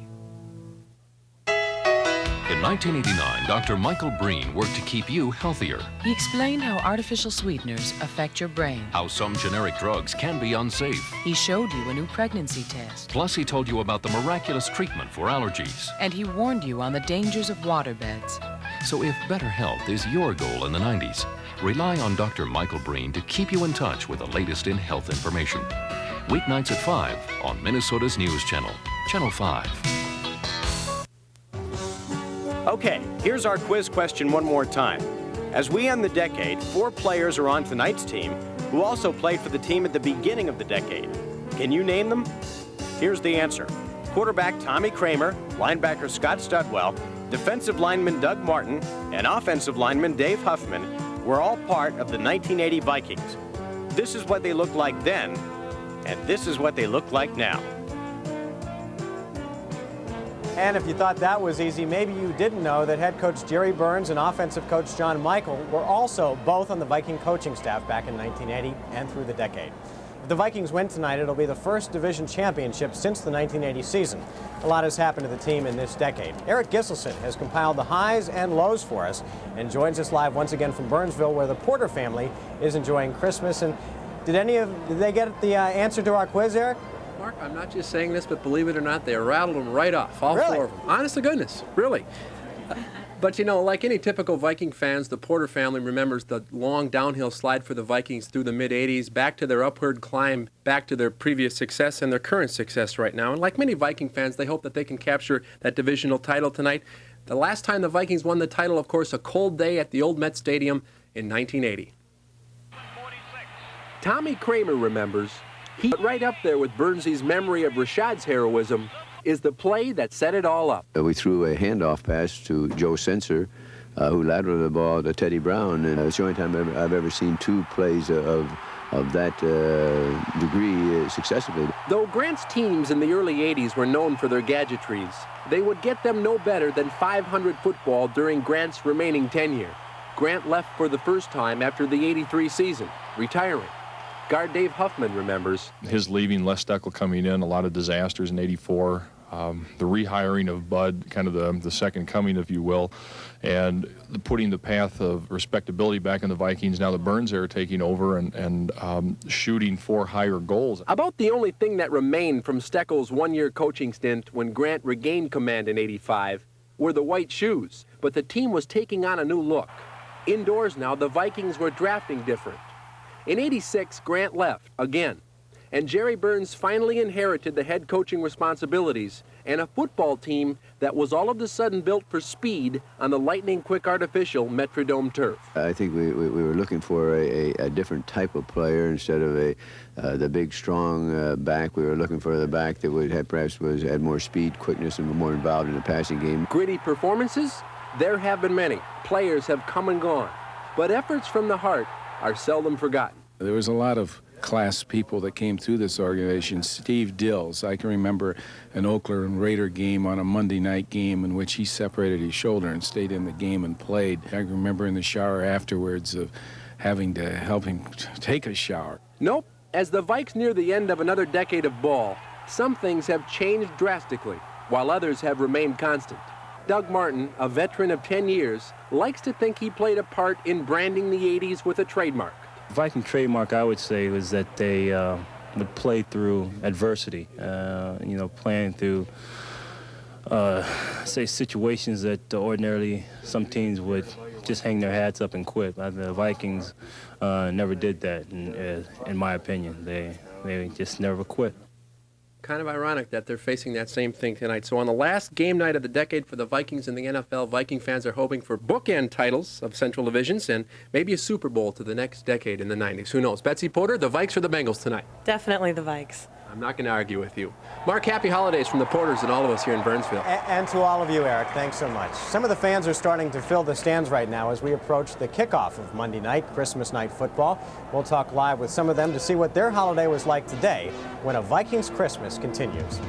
In 1989, Dr. Michael Breen worked to keep you healthier. He explained how artificial sweeteners affect your brain. How some generic drugs can be unsafe. He showed you a new pregnancy test. Plus, he told you about the miraculous treatment for allergies. And he warned you on the dangers of waterbeds. So if better health is your goal in the 90s, rely on Dr. Michael Breen to keep you in touch with the latest in health information. Weeknights at 5 on Minnesota's News Channel, Channel 5. Okay, here's our quiz question one more time. As we end the decade, 4 players are on tonight's team who also played for the team at the beginning of the decade. Can you name them? Here's the answer. Quarterback Tommy Kramer, linebacker Scott Studwell, defensive lineman Doug Martin, and offensive lineman Dave Huffman were all part of the 1980 Vikings. This is what they looked like then, and this is what they look like now. And if you thought that was easy, maybe you didn't know that head coach Jerry Burns and offensive coach John Michael were also both on the Viking coaching staff back in 1980 and through the decade. If the Vikings win tonight, it'll be the first division championship since the 1980 season. A lot has happened to the team in this decade. Eric Gisselson has compiled the highs and lows for us and joins us live once again from Burnsville, where the Porter family is enjoying Christmas. And did they get the answer to our quiz, Eric? Mark, I'm not just saying this, but believe it or not, they rattled them right off, all Really? 4 of them. Honest to goodness, really. But, you know, like any typical Viking fans, the Porter family remembers the long downhill slide for the Vikings through the mid-'80s, back to their upward climb, back to their previous success and their current success right now. And like many Viking fans, they hope that they can capture that divisional title tonight. The last time the Vikings won the title, of course, a cold day at the old Met Stadium in 1980. Tommy Kramer remembers, right up there with Burnsy's memory of Rashad's heroism, is the play that set it all up. We threw a handoff pass to Joe Sensor, who lateraled the ball to Teddy Brown, and it's the only time I've ever seen 2 plays of that degree successively. Though Grant's teams in the early 80s were known for their gadgetries, they would get them no better than 500 football during Grant's remaining tenure. Grant left for the first time after the 83 season, retiring. Guard Dave Huffman remembers. His leaving, Les Steckel coming in, a lot of disasters in '84, the rehiring of Bud, kind of the second coming, if you will, and putting the path of respectability back in the Vikings. Now the Burns era taking over and shooting for higher goals. About the only thing that remained from Steckel's one-year coaching stint when Grant regained command in '85 were the white shoes, but the team was taking on a new look. Indoors now, the Vikings were drafting different. In '86, Grant left, again, and Jerry Burns finally inherited the head coaching responsibilities and a football team that was all of a sudden built for speed on the lightning-quick artificial Metrodome turf. I think we were looking for a different type of player instead of the big, strong back. We were looking for the back that would had more speed, quickness, and more involved in the passing game. Gritty performances? There have been many. Players have come and gone, but efforts from the heart are seldom forgotten. There was a lot of class people that came through this organization. Steve Dills, I can remember an Oakland Raider game on a Monday night game in which he separated his shoulder and stayed in the game and played. I remember in the shower afterwards of having to help him take a shower. Nope. As the Vikes near the end of another decade of ball, some things have changed drastically, while others have remained constant. Doug Martin, a veteran of 10 years, likes to think he played a part in branding the 80s with a trademark. Viking trademark, I would say, was that they would play through adversity, playing through, say, situations that ordinarily some teams would just hang their hats up and quit. The Vikings never did that, in my opinion. They just never quit. Kind of ironic that they're facing that same thing tonight. So on the last game night of the decade for the Vikings in the NFL, Viking fans are hoping for bookend titles of Central Divisions and maybe a Super Bowl to the next decade in the 90s. Who knows? Betsy Porter, the Vikes or the Bengals tonight? Definitely the Vikes. I'm not going to argue with you. Mark, happy holidays from the Porters and all of us here in Burnsville. And to all of you, Eric, thanks so much. Some of the fans are starting to fill the stands right now as we approach the kickoff of Monday night, Christmas night football. We'll talk live with some of them to see what their holiday was like today when a Vikings Christmas continues.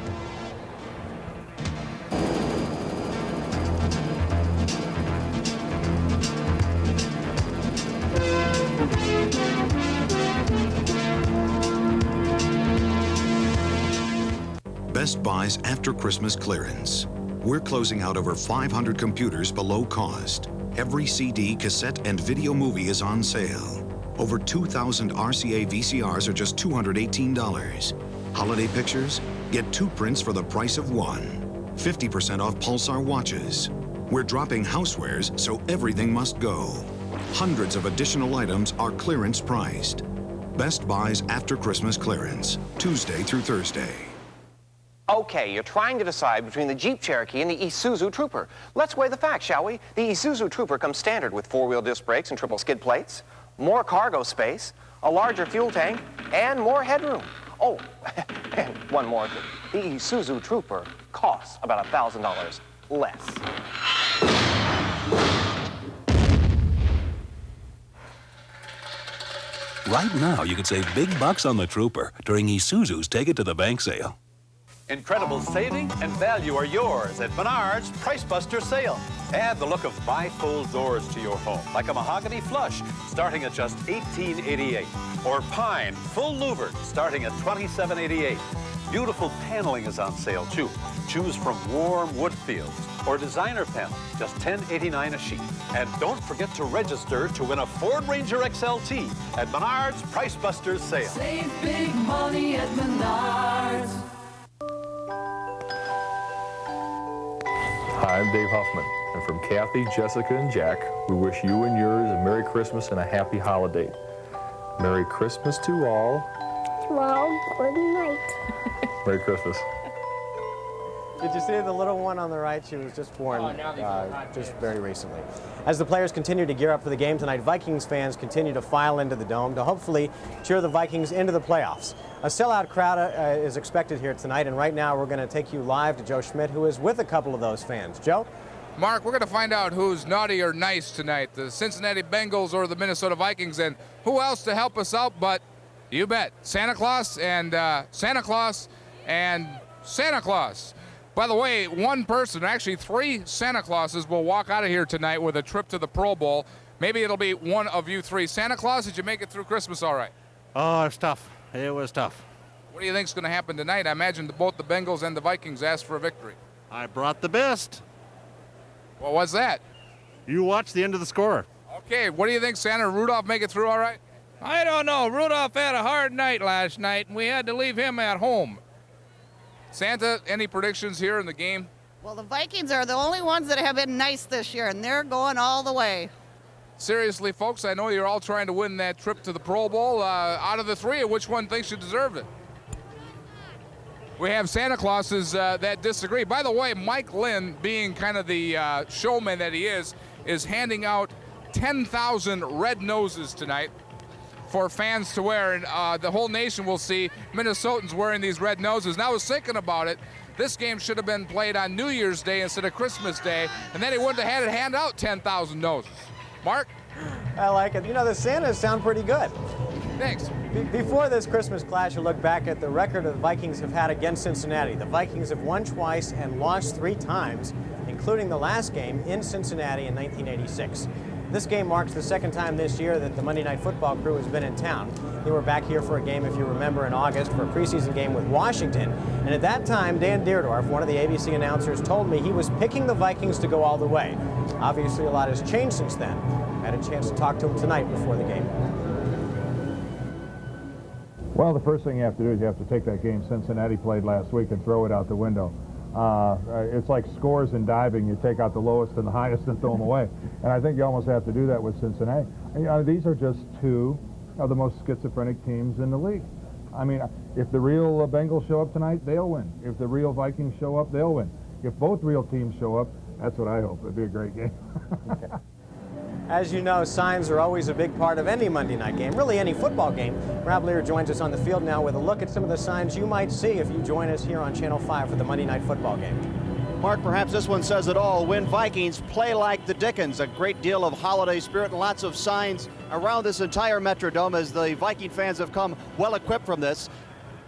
Best Buy's after Christmas clearance. We're closing out over 500 computers below cost. Every CD, cassette, and video movie is on sale. Over 2,000 RCA VCRs are just $218. Holiday pictures? Get 2 prints for the price of 1. 50% off Pulsar watches. We're dropping housewares, so everything must go. Hundreds of additional items are clearance priced. Best Buy's After Christmas Clearance, Tuesday through Thursday. Okay, you're trying to decide between the Jeep Cherokee and the Isuzu Trooper. Let's weigh the facts, shall we? The Isuzu Trooper comes standard with four-wheel disc brakes and triple skid plates, more cargo space, a larger fuel tank, and more headroom. Oh, and one more thing. The Isuzu Trooper costs about $1,000 less. Right now, you could save big bucks on the Trooper during Isuzu's Take It to the Bank sale. Incredible saving and value are yours at Menards Price Buster Sale. Add the look of bifold doors to your home, like a mahogany flush, starting at just $18.88. Or pine full louvered, starting at $27.88. Beautiful paneling is on sale, too. Choose from warm wood fields or designer panel, just $10.89 a sheet. And don't forget to register to win a Ford Ranger XLT at Menards Price Busters Sale. Save big money at Menards. Hi, I'm Dave Huffman, and from Kathy, Jessica, and Jack, we wish you and yours a Merry Christmas and a Happy Holiday. Merry Christmas to all. Well, good night. Merry Christmas. Did you see the little one on the right? She was just born just very recently. As the players continue to gear up for the game tonight, Vikings fans continue to file into the Dome to hopefully cheer the Vikings into the playoffs. A sellout crowd is expected here tonight, and right now we're going to take you live to Joe Schmidt, who is with a couple of those fans. Joe? Mark, we're going to find out who's naughty or nice tonight, the Cincinnati Bengals or the Minnesota Vikings, and who else to help us out but, you bet, Santa Claus and Santa Claus and Santa Claus. By the way, one person, actually 3 Santa Clauses will walk out of here tonight with a trip to the Pro Bowl. Maybe it'll be one of you 3. Santa Claus, did you make it through Christmas all right? Oh, it's tough. It was tough. What do you think's going to happen tonight? I imagine both the Bengals and the Vikings asked for a victory. I brought the best. What was that? You watch the end of the score. Okay, what do you think, Santa? Rudolph make it through all right? I don't know. Rudolph had a hard night last night, and we had to leave him at home. Santa, any predictions here in the game? Well, the Vikings are the only ones that have been nice this year, and they're going all the way. Seriously, folks, I know you're all trying to win that trip to the Pro Bowl. Out of the 3, which one thinks you deserved it? We have Santa Clauses that disagree. By the way, Mike Lynn, being kind of the showman that he is handing out 10,000 red noses tonight for fans to wear, and the whole nation will see Minnesotans wearing these red noses. And I was thinking about it. This game should have been played on New Year's Day instead of Christmas Day, and then he wouldn't have had to hand out 10,000 noses. Mark? I like it. You know, the Santas sound pretty good. Thanks. Before this Christmas clash, you look back at the record the Vikings have had against Cincinnati. The Vikings have won twice and lost 3 times, including the last game in Cincinnati in 1986. This game marks the 2nd time this year that the Monday Night Football crew has been in town. They were back here for a game, if you remember, in August for a preseason game with Washington. And at that time, Dan Deerdorf, one of the ABC announcers, told me he was picking the Vikings to go all the way. Obviously, a lot has changed since then. I had a chance to talk to him tonight before the game. Well, the first thing you have to do is you have to take that game Cincinnati played last week and throw it out the window. It's like scores in diving. You take out the lowest and the highest and throw them away. And I think you almost have to do that with Cincinnati. These are just 2 of the most schizophrenic teams in the league. I mean, if the real Bengals show up tonight, they'll win. If the real Vikings show up, they'll win. If both real teams show up, that's what I hope. It'd be a great game. As you know, signs are always a big part of any Monday night game, really any football game. Rob Lear joins us on the field now with a look at some of the signs you might see if you join us here on Channel 5 for the Monday Night Football game. Mark, perhaps this one says it all. Win Vikings, play like the Dickens. A great deal of holiday spirit and lots of signs around this entire Metrodome as the Viking fans have come well equipped from this.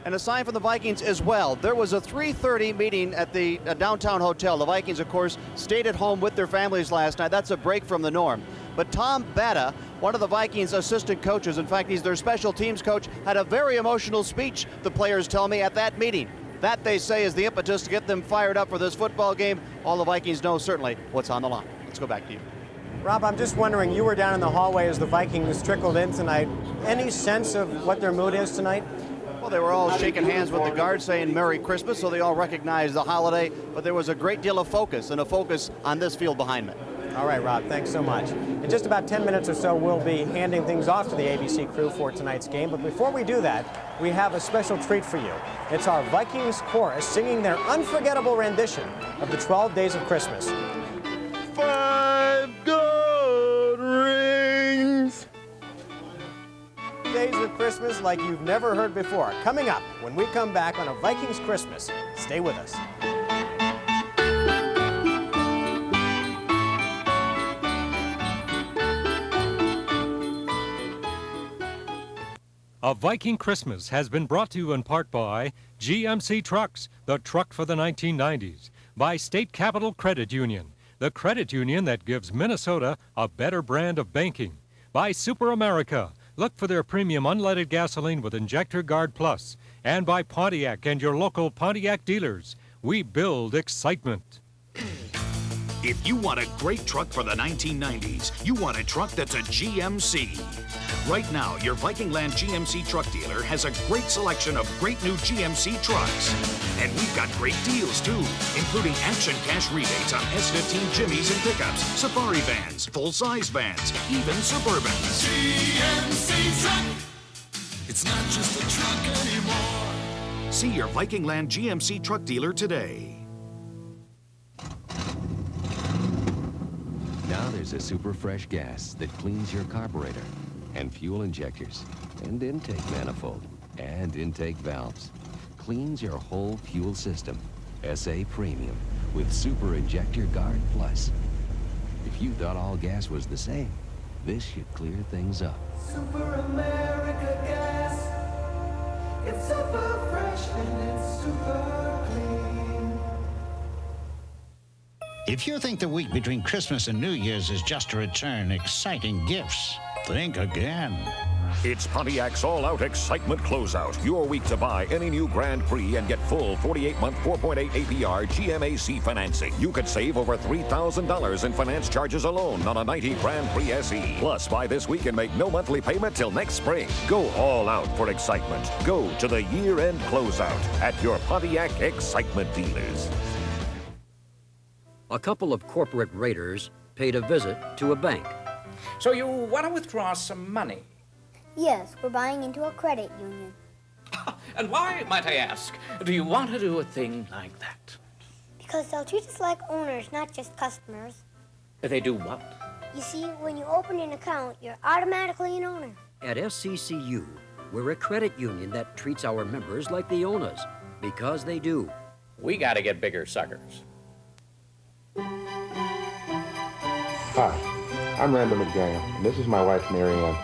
And a sign from the Vikings as well. There was a 3:30 meeting at the downtown hotel. The Vikings, of course, stayed at home with their families last night. That's a break from the norm. But Tom Betta, one of the Vikings' assistant coaches, in fact, he's their special teams coach, had a very emotional speech, the players tell me, at that meeting. That, they say, is the impetus to get them fired up for this football game. All the Vikings know certainly what's on the line. Let's go back to you. Rob, I'm just wondering, you were down in the hallway as the Vikings trickled in tonight. Any sense of what their mood is tonight? Well, they were all shaking hands with the guards saying Merry Christmas, so they all recognized the holiday, but there was a great deal of focus and a focus on this field behind me. All right, Rob, thanks so much. In just about 10 minutes or so, we'll be handing things off to the ABC crew for tonight's game. But before we do that, we have a special treat for you. It's our Vikings chorus singing their unforgettable rendition of the 12 Days of Christmas. 5 good rings. Days of Christmas like you've never heard before. Coming up when we come back on a Vikings Christmas. Stay with us. A Viking Christmas has been brought to you in part by GMC Trucks, the truck for the 1990s, by State Capital Credit Union, the credit union that gives Minnesota a better brand of banking, by Super America, look for their premium unleaded gasoline with Injector Guard Plus, and by Pontiac and your local Pontiac dealers. We build excitement. If you want a great truck for the 1990s, you want a truck that's a GMC. Right now, your Viking Land GMC truck dealer has a great selection of great new GMC trucks. And we've got great deals, too, including action cash rebates on S15 Jimmys and pickups, safari vans, full-size vans, even Suburbans. GMC truck. It's not just a truck anymore. See your Viking Land GMC truck dealer today. Now there's a super fresh gas that cleans your carburetor and fuel injectors and intake manifold and intake valves. Cleans your whole fuel system. SA Premium with Super Injector Guard Plus. If you thought all gas was the same, this should clear things up. Super America gas. It's super fresh and it's super clean. If you think the week between Christmas and New Year's is just to return exciting gifts, think again. It's Pontiac's all-out excitement closeout. Your week to buy any new Grand Prix and get full 48-month 4.8 APR GMAC financing. You could save over $3,000 in finance charges alone on a 90 Grand Prix SE. Plus, buy this week and make no monthly payment till next spring. Go all out for excitement. Go to the year-end closeout at your Pontiac Excitement dealers. A couple of corporate raiders paid a visit to a bank. So you want to withdraw some money? Yes, we're buying into a credit union. And why, might I ask, do you want to do a thing like that? Because they'll treat us like owners, not just customers. They do what? You see, when you open an account, you're automatically an owner. At SCCU, we're a credit union that treats our members like the owners, because they do. We got to get bigger suckers. Hi, I'm Randall McDaniel, and this is my wife, Mary Ann.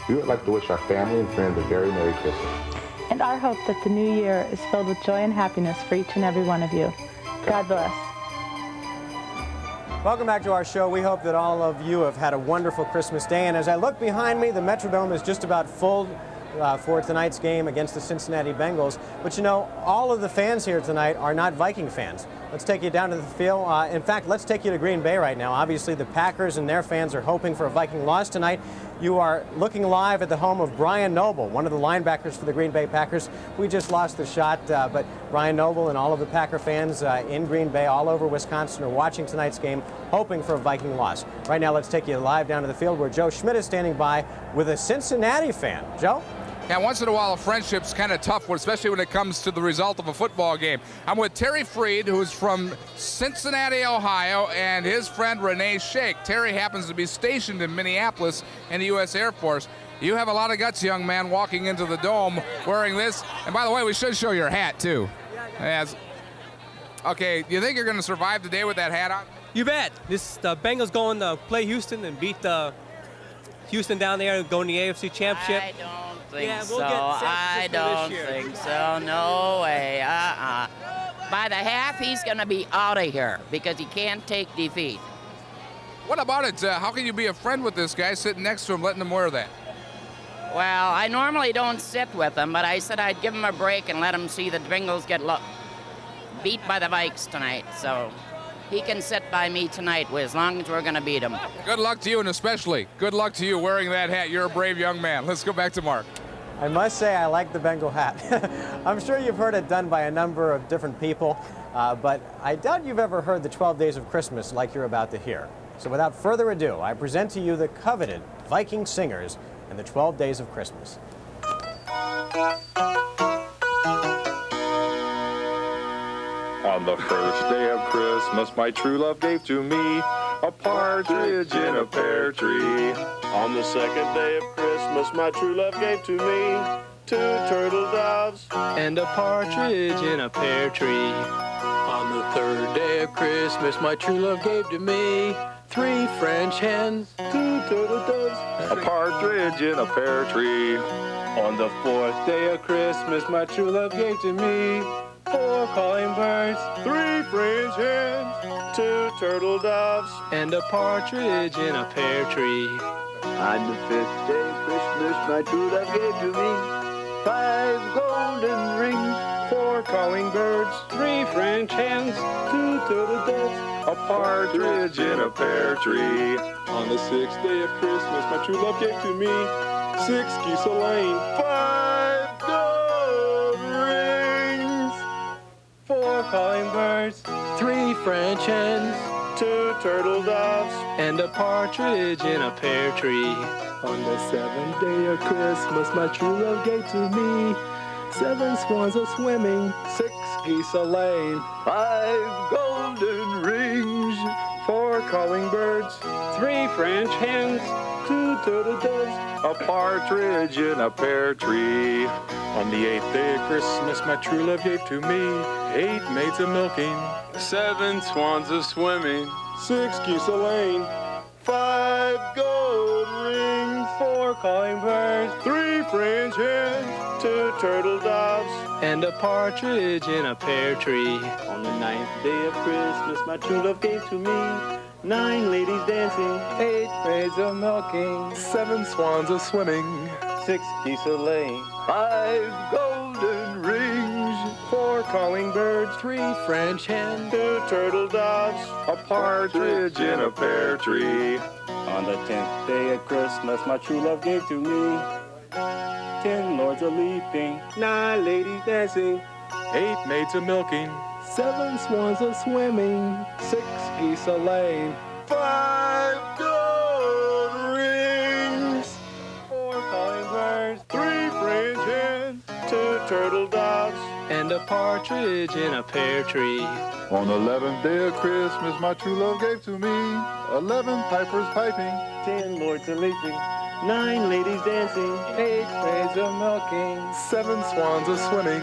We would like to wish our family and friends a very Merry Christmas. And our hope that the new year is filled with joy and happiness for each and every one of you. God bless. Welcome back to our show. We hope that all of you have had a wonderful Christmas day. And as I look behind me, the Metrodome is just about full for tonight's game against the Cincinnati Bengals. But you know, all of the fans here tonight are not Viking fans. Let's take you down to the field. In fact, let's take you to Green Bay right now. Obviously, the Packers and their fans are hoping for a Viking loss tonight. You are looking live at the home of Brian Noble, one of the linebackers for the Green Bay Packers. We just lost the shot, but Brian Noble and all of the Packer fans in Green Bay, all over Wisconsin, are watching tonight's game, hoping for a Viking loss. Right now, let's take you live down to the field where Joe Schmidt is standing by with a Cincinnati fan. Joe? Yeah, once in a while, a friendship's kind of tough, especially when it comes to the result of a football game. I'm with Terry Freed, who's from Cincinnati, Ohio, and his friend Renee Shake. Terry happens to be stationed in Minneapolis in the U.S. Air Force. You have a lot of guts, young man, walking into the dome wearing this. And by the way, we should show your hat, too. Yes. Okay, you think you're going to survive the day with that hat on? You bet. This Bengals going to play Houston and beat Houston down there and go in the AFC Championship. I don't think we'll so. get I don't think so. No way. By the half, he's going to be out of here because he can't take defeat. What about it? How can you be a friend with this guy sitting next to him, letting him wear that? Well, I normally don't sit with him, but I said I'd give him a break and let him see the Bengals get beat by the Vikes tonight. So he can sit by me tonight as long as we're going to beat him. Good luck to you, and especially good luck to you wearing that hat. You're a brave young man. Let's go back to Mark. I must say I like the Bengal hat. I'm sure you've heard it done by a number of different people, but I doubt you've ever heard the 12 Days of Christmas like you're about to hear. So without further ado, I present to you the coveted Viking singers and the 12 Days of Christmas. On the first day of Christmas, my true love gave to me a partridge in a pear tree. On the second day of Christmas, my true love gave to me 2 turtle doves and a partridge in a pear tree. On the third day of Christmas, my true love gave to me 3 French hens, 2 turtle doves, a partridge in a pear tree. On the fourth day of Christmas, my true love gave to me 4 calling birds, 3 French hens, 2 turtle doves, and a partridge in a pear tree. On the 5th day of Christmas, my true love gave to me 5 golden rings, 4 calling birds, 3 French hens, 2 turtle doves, a partridge in a pear tree. On the 6th day of Christmas, my true love gave to me 6 geese a-laying, 5 gold rings, 4 calling birds, 3 French hens, 2 turtle doves, and a partridge in a pear tree. On the 7th day of Christmas, my true love gave to me 7 swans a-swimming, 6 geese a-laying, 5 golden rings, 4 calling birds, 3 French hens, 2 turtle doves, a partridge in a pear tree. On the 8th day of Christmas, my true love gave to me 8 maids a-milking, 7 swans a-swimming, 6 geese a-laying, 5 gold rings, 4 calling birds, 3 French hens, 2 turtle doves, and a partridge in a pear tree. On the 9th day of Christmas, my true love gave to me 9 ladies dancing, 8 maids a-milking, 7 swans a-swimming, 6 geese a-laying, 5 golden rings, 4 calling birds, 3 French hens, 2 turtle doves, a partridge in a pear tree. On the 10th day of Christmas, my true love gave to me 10 lords a-leaping, 9 ladies dancing, 8 maids a-milking, 7 swans a-swimming, 6 geese a-laying, 5 gold rings, 4 calling birds, 3 French hens, 2 turtle doves, and a partridge in a pear tree. On the 11th day of Christmas, my true love gave to me 11 pipers piping, 10 lords a-leaping, 9 ladies dancing, 8 maids a-milking, 7 swans a-swimming,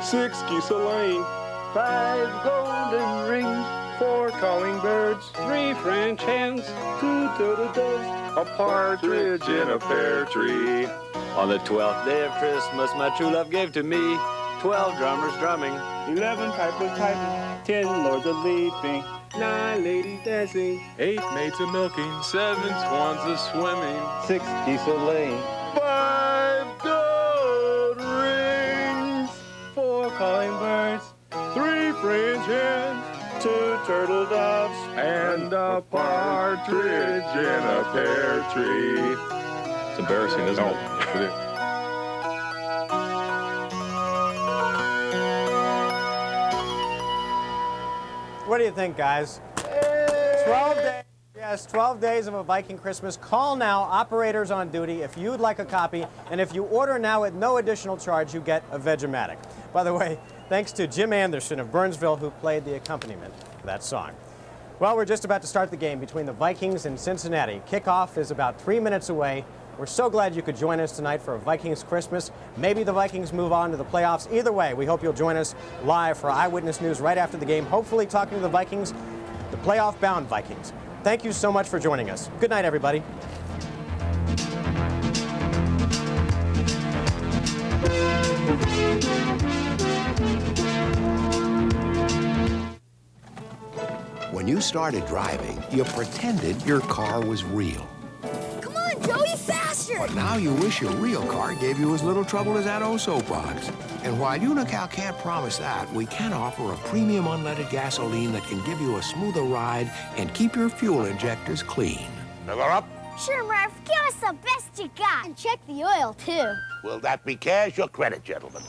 6 geese a-laying, 5 golden rings, 4 calling birds, 3 French hens, 2 turtle doves, a partridge in a pear tree. On the 12th day of Christmas, my true love gave to me 12 drummers drumming, 11 pipers piping, 10 lords a-leaping, 9 ladies dancing, 8 maids a-milking, 7 swans a-swimming, 6 geese a-laying, 5 gold rings, 4 calling birds, 3 French hens, 2 turtle doves, and a partridge in a pear tree. It's embarrassing, isn't it? It is. What do you think, guys? 12 days. Yes, 12 days of a Viking Christmas. Call now, operators on duty, if you'd like a copy. And if you order now at no additional charge, you get a Vegematic. By the way, thanks to Jim Anderson of Burnsville, who played the accompaniment for that song. Well, we're just about to start the game between the Vikings and Cincinnati. Kickoff is about 3 minutes away. We're so glad you could join us tonight for a Vikings Christmas. Maybe the Vikings move on to the playoffs. Either way, we hope you'll join us live for Eyewitness News right after the game, hopefully talking to the Vikings, the playoff-bound Vikings. Thank you so much for joining us. Good night, everybody. When you started driving, you pretended your car was real. Come on, Joey, faster! But now you wish your real car gave you as little trouble as that oh-so box. And while Unical can't promise that, we can offer a premium unleaded gasoline that can give you a smoother ride and keep your fuel injectors clean. Fill her up, Sure, Murph. Give us the best you got. And check the oil, too. Will that be cash or credit, gentlemen?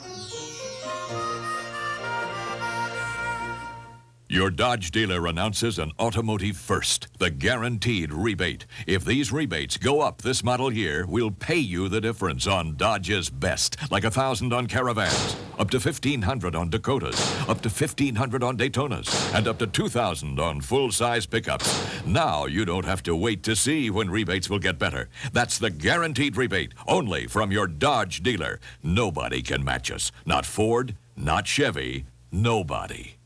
Your Dodge dealer announces an automotive first, the guaranteed rebate. If these rebates go up this model year, we'll pay you the difference on Dodge's best, like $1,000 on Caravans, up to $1,500 on Dakotas, up to $1,500 on Daytonas, and up to $2,000 on full-size pickups. Now you don't have to wait to see when rebates will get better. That's the guaranteed rebate, only from your Dodge dealer. Nobody can match us. Not Ford, not Chevy, nobody.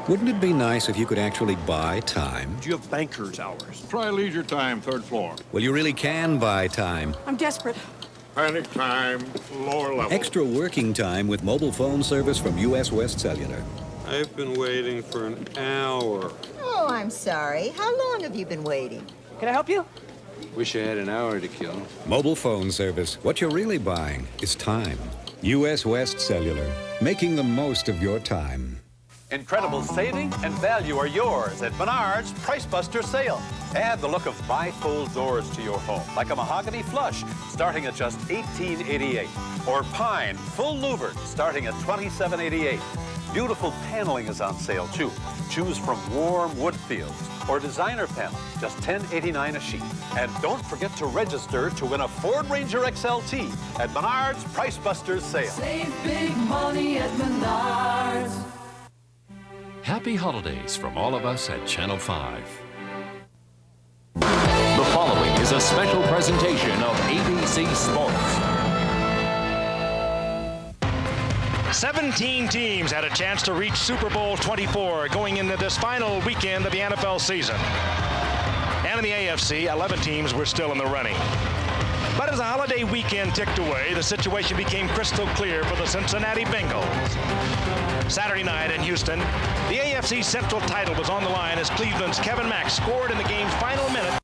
Wouldn't it be nice if you could actually buy time? Do you have banker's hours? Try leisure time, 3rd floor. Well, you really can buy time. I'm desperate. Panic time, lower level. Extra working time with mobile phone service from U.S. West Cellular. I've been waiting for an hour. Oh, I'm sorry. How long have you been waiting? Can I help you? Wish I had an hour to kill. Mobile phone service. What you're really buying is time. U.S. West Cellular. Making the most of your time. Incredible saving and value are yours at Menards Price Buster Sale. Add the look of bifold doors to your home, like a mahogany flush, starting at just $18.88. Or pine full louvered, starting at $27.88. Beautiful paneling is on sale, too. Choose from warm wood fields or designer panel, just $10.89 a sheet. And don't forget to register to win a Ford Ranger XLT at Menards Price Buster Sale. Save big money at Menards. Happy holidays from all of us at Channel 5. The following is a special presentation of ABC Sports. 17 teams had a chance to reach Super Bowl 24 going into this final weekend of the NFL season. And in the AFC, 11 teams were still in the running. But as the holiday weekend ticked away, the situation became crystal clear for the Cincinnati Bengals. Saturday night in Houston, the AFC Central title was on the line as Cleveland's Kevin Mack scored in the game's final minute.